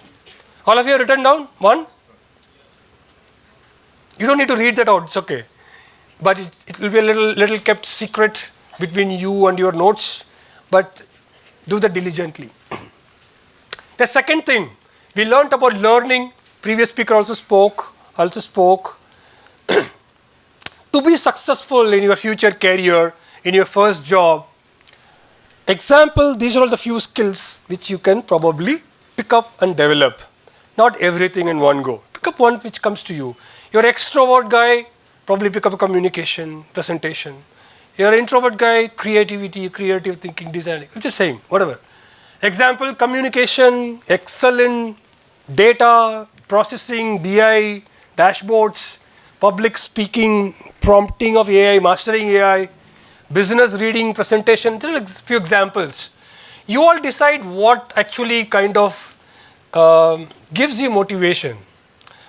All of you have written down? One? You don't need to read that out, it's okay. But it will be a little kept secret between you and your notes, but do that diligently. The second thing, we learned about learning. Previous speaker also spoke. To be successful in your future career, in your first job. Example, these are all the few skills which you can probably pick up and develop. Not everything in one go. Pick up one which comes to you. You're an extrovert guy, probably pick up a communication, presentation. You're an introvert guy, creativity, creative thinking, designing. I'm just saying, whatever. Example, communication, excellent, data, processing, BI, dashboards, public speaking, prompting of AI, mastering AI, business reading, presentation. There are a few examples. You all decide what actually kind of gives you motivation.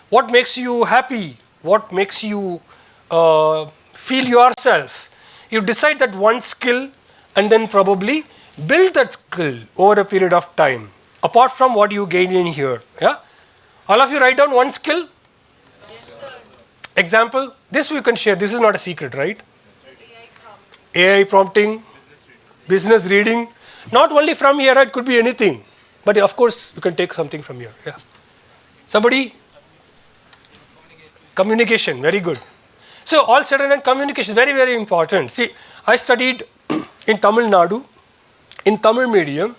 What makes you happy? What makes you feel yourself? You decide that one skill and then probably build that skill over a period of time, apart from what you gain in here. Yeah? All of you write down one skill? Yes, sir. Example, this we can share. This is not a secret, right? AI prompting, business reading. Not only from here, it could be anything. But of course, you can take something from here. Yeah. Somebody? Communication, very good. So all said and done, communication, very important. See, I studied in Tamil Nadu, in Tamil medium.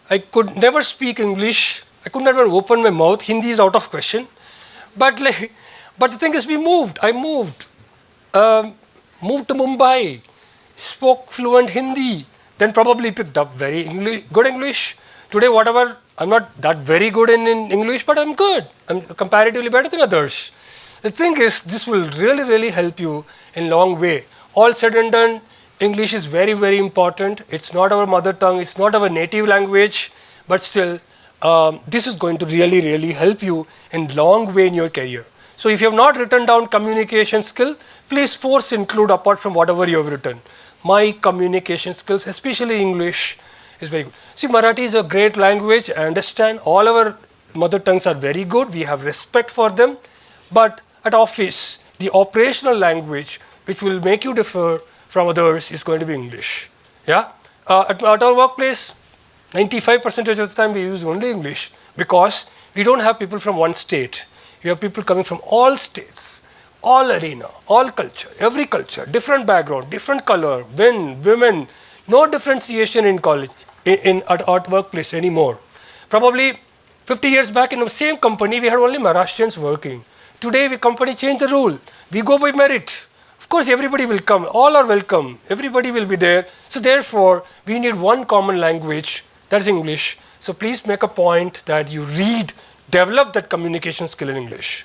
I could never speak English. I could never open my mouth. Hindi is out of question. But the thing is, I moved to Mumbai, spoke fluent Hindi, then probably picked up very good English. Today, whatever, I'm not that very good in English, but I'm good. I'm comparatively better than others. The thing is, this will really help you in long way. All said and done, English is very important. It's not our mother tongue, it's not our native language, but still, this is going to really help you in long way in your career. So if you have not written down communication skill, please force include apart from whatever you have written. My communication skills, especially English, is very good. See, Marathi is a great language. I understand all our mother tongues are very good. We have respect for them. But at office, the operational language which will make you differ from others is going to be English. Yeah. At our workplace, 95% of the time we use only English because we don't have people from one state. We have people coming from all states, all arena, all culture, every culture, different background, different color, men, women, no differentiation in college, at workplace anymore. Probably 50 years back in the same company, we had only Maharashtrians working. Today, the company changed the rule. We go by merit. Of course, everybody will come. All are welcome. Everybody will be there. So therefore, we need one common language, that's English. So please make a point that you read, develop that communication skill in English.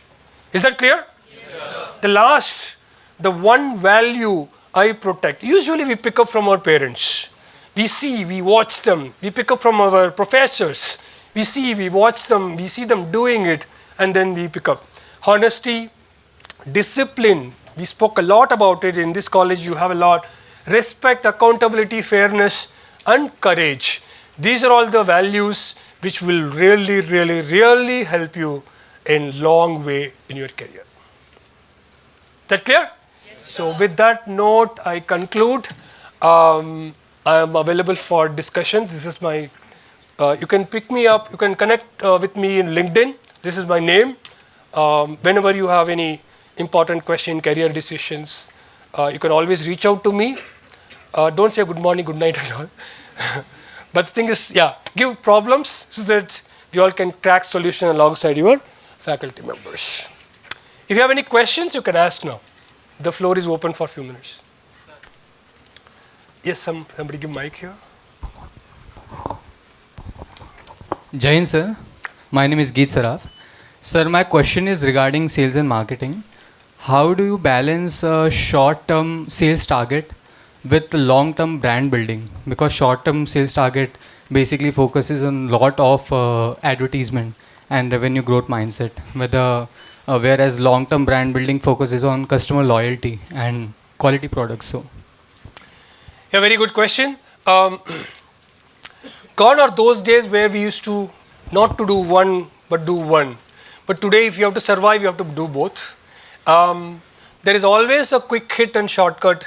Is that clear? Yes, sir. The last, the one value I protect, usually we pick up from our parents. We see, we watch them. We pick up from our professors. We see, we watch them, we see them doing it, and then we pick up. Honesty, discipline, we spoke a lot about it in this college, you have a lot. Respect, accountability, fairness, and courage. These are all the values which will really, really, really help you in long way in your career. That clear? Yes, so with that note, I conclude. I am available for discussion. This is my, you can pick me up, you can connect with me in LinkedIn. This is my name. Whenever you have any important question, career decisions, you can always reach out to me. Don't say good morning, good night and all. But the thing is, yeah, give problems so that we all can crack solution alongside your faculty members. If you have any questions, you can ask now. The floor is open for a few minutes. Yes, somebody give mic here. Jain sir, my name is Geet Saraf. Sir, my question is regarding sales and marketing. How do you balance a short-term sales target with long-term brand building? Because short-term sales target basically focuses on a lot of advertisement and revenue growth mindset, whereas long-term brand building focuses on customer loyalty and quality products. So, yeah, very good question. Gone are those days where we used to not to do one but do one. But today, if you have to survive, you have to do both. There is always a quick hit and short term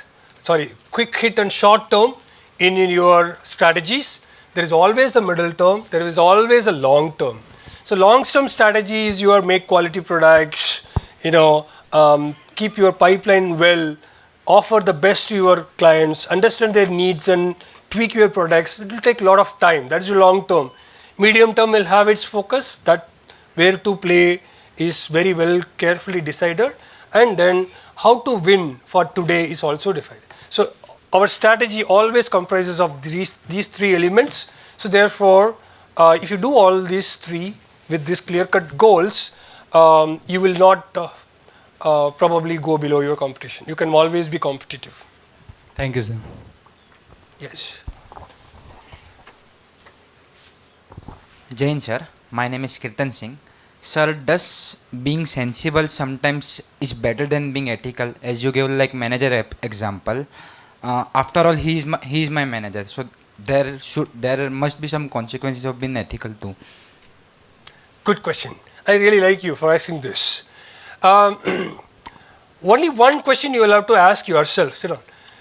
in your strategies. There is always a middle term. There is always a long term. So long-term strategy is your make quality products, keep your pipeline well, offer the best to your clients, understand their needs and tweak your products. It will take a lot of time. That is long term. Medium term will have its focus, that where to play is very well carefully decided, and then how to win for today is also defined. So our strategy always comprises of these three elements. So therefore, if you do all these three with these clear-cut goals, you will not probably go below your competition. You can always be competitive. thank you, sir. Yes. Jain sir, my name is Kirtan Singh. Sir, does being sensible sometimes is better than being ethical? As you gave like manager example. After all, he is my manager. So there must be some consequences of being ethical too. Good question. I really like you for asking this. Only one question you will have to ask yourself. Sit down.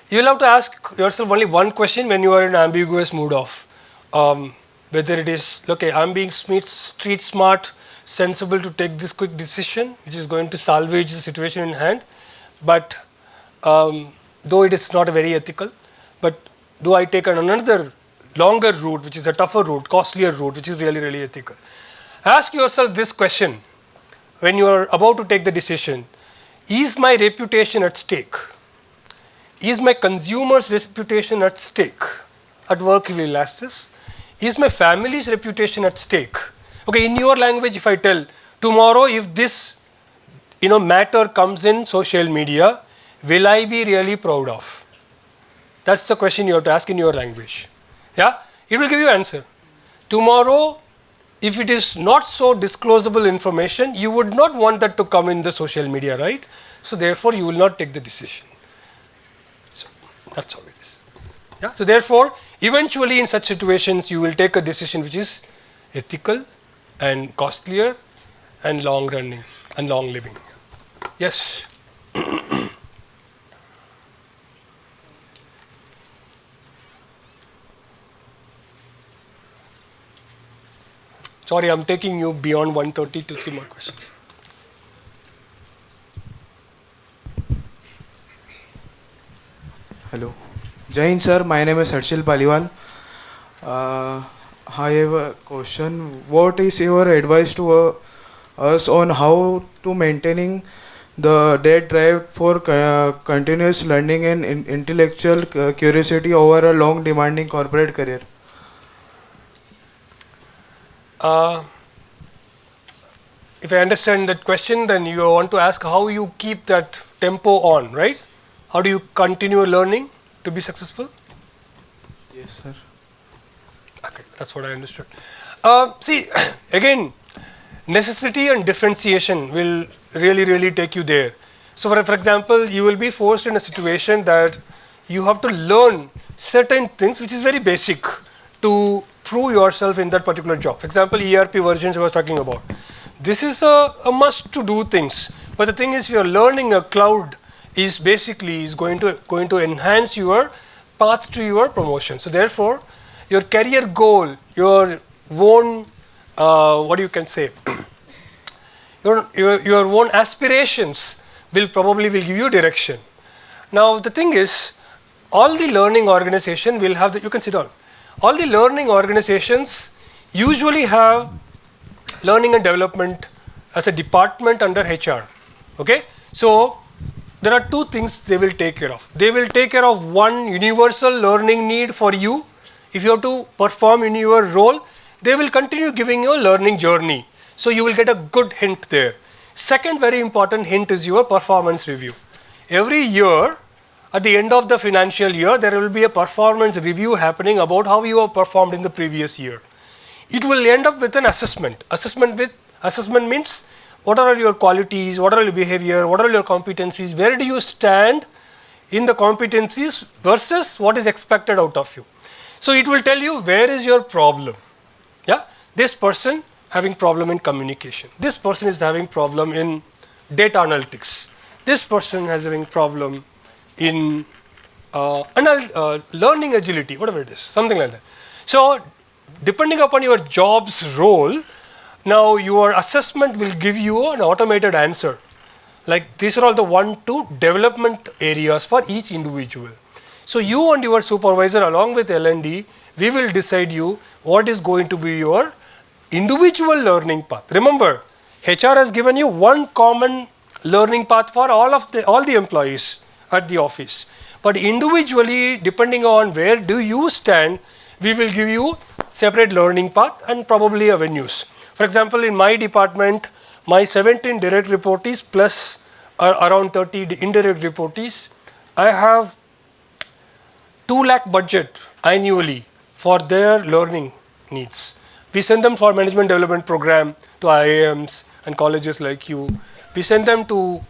You will have to ask yourself only one question when you are in ambiguous mood of whether it is, okay, I'm being street smart, sensible to take this quick decision, which is going to salvage the situation in hand, but though it is not very ethical, but do I take another longer route, which is a tougher route, costlier route, which is really, really ethical? Ask yourself this question when you are about to take the decision. Is my reputation at stake? Is my consumer's reputation at stake? At work, you will ask this. Is my family's reputation at stake? Okay, in your language, if I tell, tomorrow if this matter comes in social media, will I be really proud of? That's the question you have to ask in your language. Yeah, it will give you answer. Tomorrow, if it is not so disclosable information, you would not want that to come in the social media, right? So therefore, you will not take the decision. So that's how it is. Yeah. So therefore, eventually in such situations, you will take a decision which is ethical, and costlier and long running and long living. Yes. Sorry, I'm taking you beyond 1:30 to 3 more questions. Hello. Jai Hind sir, my name is Harshil Paliwal. I have a question. What is your advice to us on how to maintaining the dead drive for continuous learning and intellectual curiosity over a long demanding corporate career? If I understand that question, then you want to ask how you keep that tempo on, right? How do you continue learning to be successful? Yes, sir. Okay, that's what I understood. See, again, necessity and differentiation will really take you there. So, for example, you will be forced in a situation that you have to learn certain things which is very basic to prove yourself in that particular job. For example, ERP versions I was talking about. This is a must to do things. But the thing is, you are learning a cloud is basically going to enhance your path to your promotion. So therefore, your career goal, your own what you can say, your own aspirations will give you direction. Now the thing is, all the learning organization will have you can sit down. All the learning organizations usually have learning and development as a department under HR. Okay, so there are two things they will take care of. They will take care of one universal learning need for you. If you have to perform in your role, they will continue giving you a learning journey. So you will get a good hint there. Second very important hint is your performance review. Every year, at the end of the financial year, there will be a performance review happening about how you have performed in the previous year. It will end up with an assessment. Assessment means what are your qualities, what are your behavior, what are your competencies, where do you stand in the competencies versus what is expected out of you. So it will tell you where is your problem. Yeah, this person having problem in communication. This person is having problem in data analytics. This person has having problem in learning agility, whatever it is, something like that. So depending upon your job's role, now your assessment will give you an automated answer. Like these are all the 1-2 development areas for each individual. So you and your supervisor along with L&D, we will decide you what is going to be your individual learning path. Remember, HR has given you one common learning path for all the employees at the office. But individually, depending on where do you stand, we will give you separate learning path and probably avenues. For example, in my department, my 17 direct reportees plus around 30 indirect reportees, I have 2 lakh budget annually for their learning needs. We send them for management development program to IIMs and colleges like you. We send them to,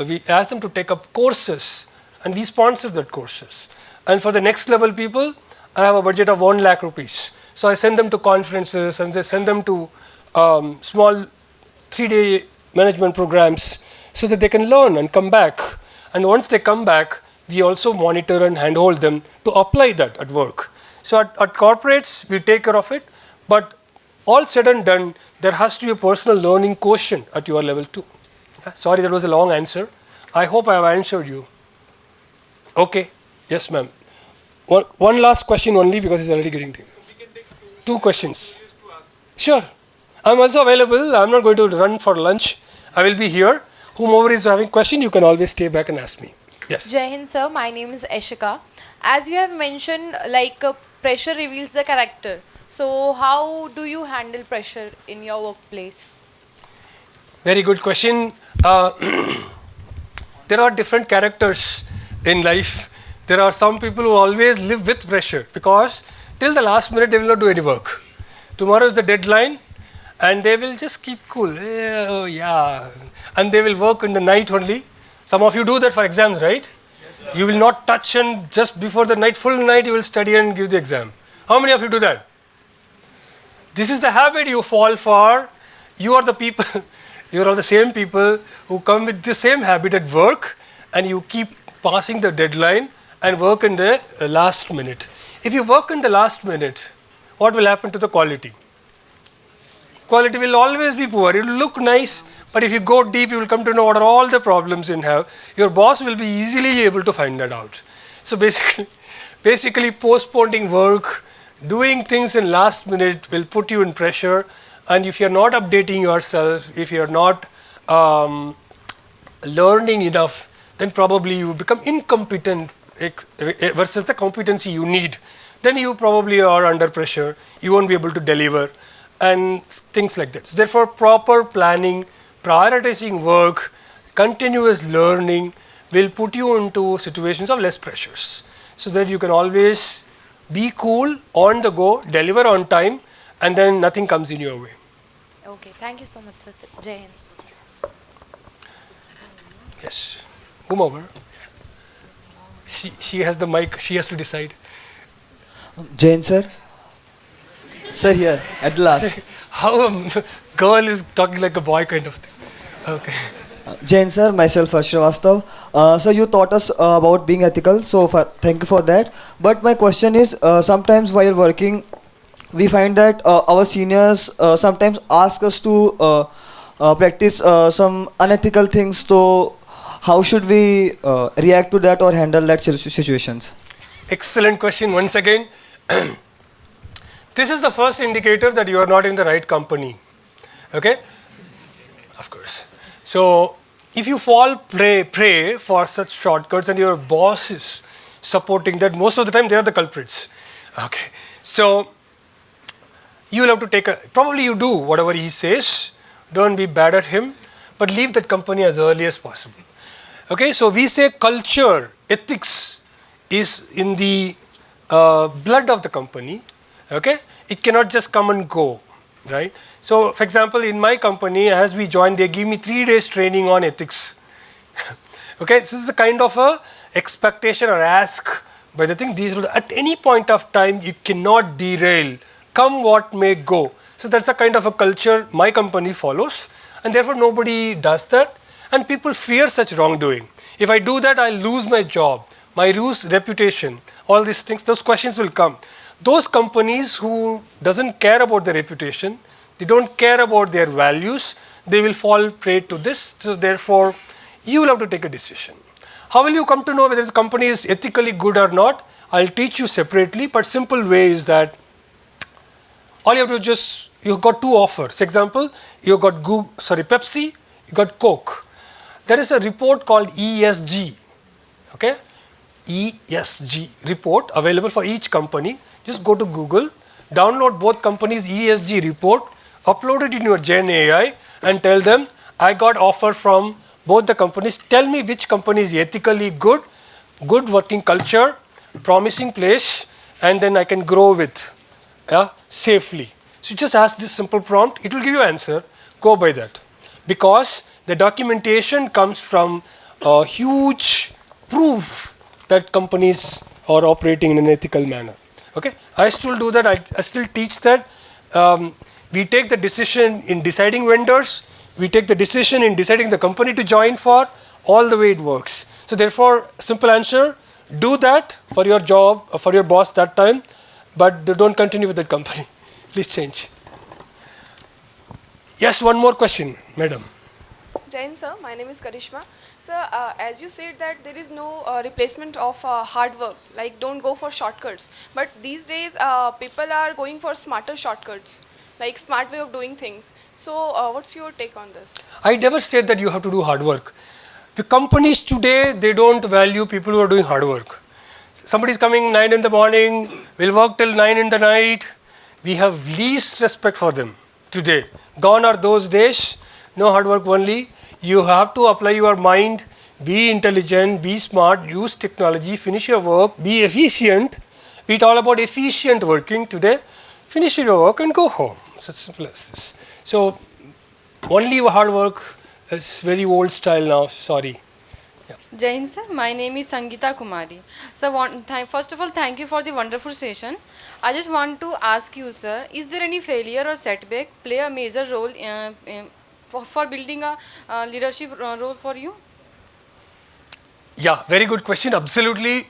we ask them to take up courses and we sponsor that courses. And for the next level people, I have a budget of 1 lakh rupees. So I send them to conferences and I send them to small 3-day management programs so that they can learn and come back. And once they come back, we also monitor and handhold them to apply that at work. So at corporates, we take care of it, but all said and done, there has to be a personal learning quotient at your level too. Sorry, that was a long answer. I hope I have answered you. Okay. Yes, ma'am. One last question only because it's already getting time. We can take two questions. Sure. I'm also available. I'm not going to run for lunch. I will be here. Whomever is having question, you can always stay back and ask me. Yes. Jai Hind sir, my name is Ashika. As you have mentioned, like pressure reveals the character. So how do you handle pressure in your workplace? Very good question. There are different characters in life. There are some people who always live with pressure because till the last minute they will not do any work. Tomorrow is the deadline and they will just keep cool. Yeah. And they will work in the night only. Some of you do that for exams, right? Yes, you will not touch and just before the night, full night you will study and give the exam. How many of you do that? This is the habit you fall for. You are the people, you are all the same people who come with the same habit at work, and you keep passing the deadline and work in the last minute. If you work in the last minute, what will happen to the quality? Quality will always be poor. It will look nice, but if you go deep, you will come to know what are all the problems you have. Your boss will be easily able to find that out. So basically postponing work, doing things in last minute will put you in pressure. And if you're not updating yourself, if you're not learning enough, then probably you become incompetent versus the competency you need. Then you probably are under pressure. You won't be able to deliver and things like that. So therefore, proper planning, prioritizing work, continuous learning will put you into situations of less pressures, so that you can always be cool, on the go, deliver on time, and then nothing comes in your way. Okay, thank you so much, sir. Jai Hind. Yes. Whom over? She has the mic. She has to decide. Jain sir. Sir, here at last. How a girl is talking like a boy kind of thing. Okay. Jain sir, myself Srivastav. So you taught us about being ethical, so thank you for that. But my question is, sometimes while working, we find that our seniors sometimes ask us to practice some unethical things. So how should we react to that or handle that situations? Excellent question once again. This is the first indicator that you are not in the right company. Okay? Of course. So if you prey for such shortcuts and your boss is supporting that, most of the time they are the culprits. Okay. So you will have to probably you do whatever he says, don't be bad at him, but leave that company as early as possible. Okay, so we say culture, ethics is in the blood of the company. Okay, it cannot just come and go, right? So for example, in my company, as we joined, they give me 3 days training on ethics. Okay, this is a kind of a expectation or ask by the thing. These at any point of time, you cannot derail, come what may go. So that's a kind of a culture my company follows, and therefore nobody does that, and people fear such wrongdoing. If I do that, I'll lose my job, my reputation, all these things, those questions will come. Those companies who doesn't care about their reputation, they don't care about their values, they will fall prey to this. So therefore, you will have to take a decision. How will you come to know whether the company is ethically good or not? I'll teach you separately, but simple way is that all you have to you've got 2 offers. Example, you've got Pepsi, you got Coke. There is a report called ESG. Okay? ESG report available for each company. Just go to Google, download both companies' ESG report, upload it in your Gen AI, and tell them, I got offer from both the companies. Tell me which company is ethically good working culture, promising place, and then I can grow with safely. So just ask this simple prompt. It will give you answer. Go by that. Because the documentation comes from a huge proof that companies are operating in an ethical manner. Okay, I still do that. I still teach that. We take the decision in deciding vendors. We take the decision in deciding the company to join for. All the way it works. So therefore, simple answer: do that for your job, for your boss that time, but don't continue with that company. Please change. Yes, one more question, madam. Jain sir, my name is Karishma. Sir, as you said that there is no replacement of hard work, like don't go for shortcuts. But these days, people are going for smarter shortcuts, like smart way of doing things. So what's your take on this? I never said that you have to do hard work. The companies today, they don't value people who are doing hard work. Somebody is coming 9 in the morning, will work till 9 in the night. We have least respect for them today. Gone are those days, no hard work only. You have to apply your mind, be intelligent, be smart, use technology, finish your work, be efficient. It's all about efficient working today. Finish your work and go home. It's as simple as this. So only hard work is very old style now, sorry. Jain sir, my name is Sangeeta Kumari. So first of all, thank you for the wonderful session. I just want to ask you, sir, is there any failure or setback play a major role for building a leadership role for you? Yeah, very good question. Absolutely.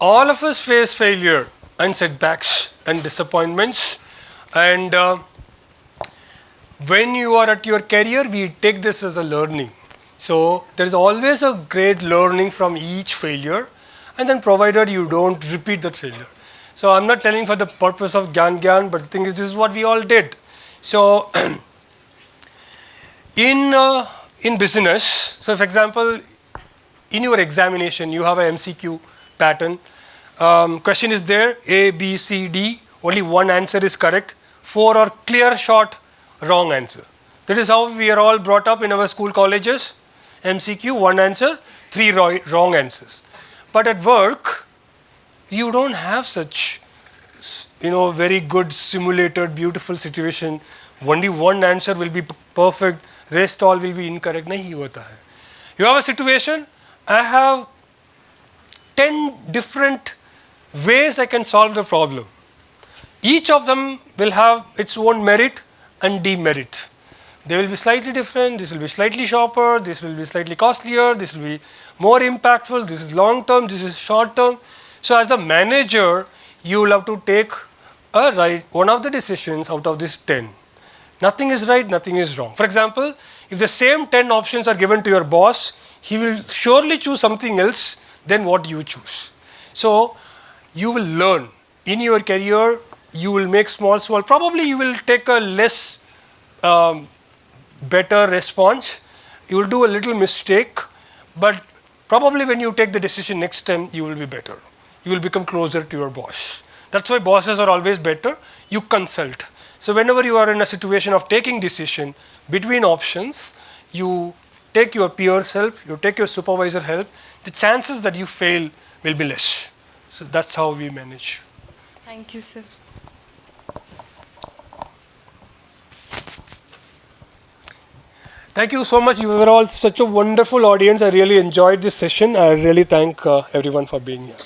All of us face failure and setbacks and disappointments. And when you are at your career, we take this as a learning. So there is always a great learning from each failure, and then provided you don't repeat that failure. So I'm not telling for the purpose of Gyan, but the thing is, this is what we all did. So in business, so for example, in your examination, you have a MCQ pattern. Question is there, A, B, C, D. Only one answer is correct. 4 are clear, short, wrong answer. That is how we are all brought up in our school colleges. MCQ, one answer, 3 wrong answers. But at work, you don't have such, very good simulated, beautiful situation. Only one answer will be perfect, rest all will be incorrect. Nahi hota hai. You have a situation, I have 10 different ways I can solve the problem. Each of them will have its own merit and demerit. They will be slightly different, this will be slightly sharper, this will be slightly costlier, this will be more impactful, this is long term, this is short term. So as a manager, you will have to take one of the decisions out of these 10. Nothing is right, nothing is wrong. For example, if the same 10 options are given to your boss, he will surely choose something else than what you choose. So you will learn in your career, you will make small, probably you will take a less better response, you will do a little mistake, but probably when you take the decision next time, you will be better. You will become closer to your boss. That's why bosses are always better. You consult. So whenever you are in a situation of taking decision between options, you take your peer's help, you take your supervisor help, the chances that you fail will be less. So that's how we manage. Thank you, sir. Thank you so much. You were all such a wonderful audience. I really enjoyed this session. I really thank everyone for being here.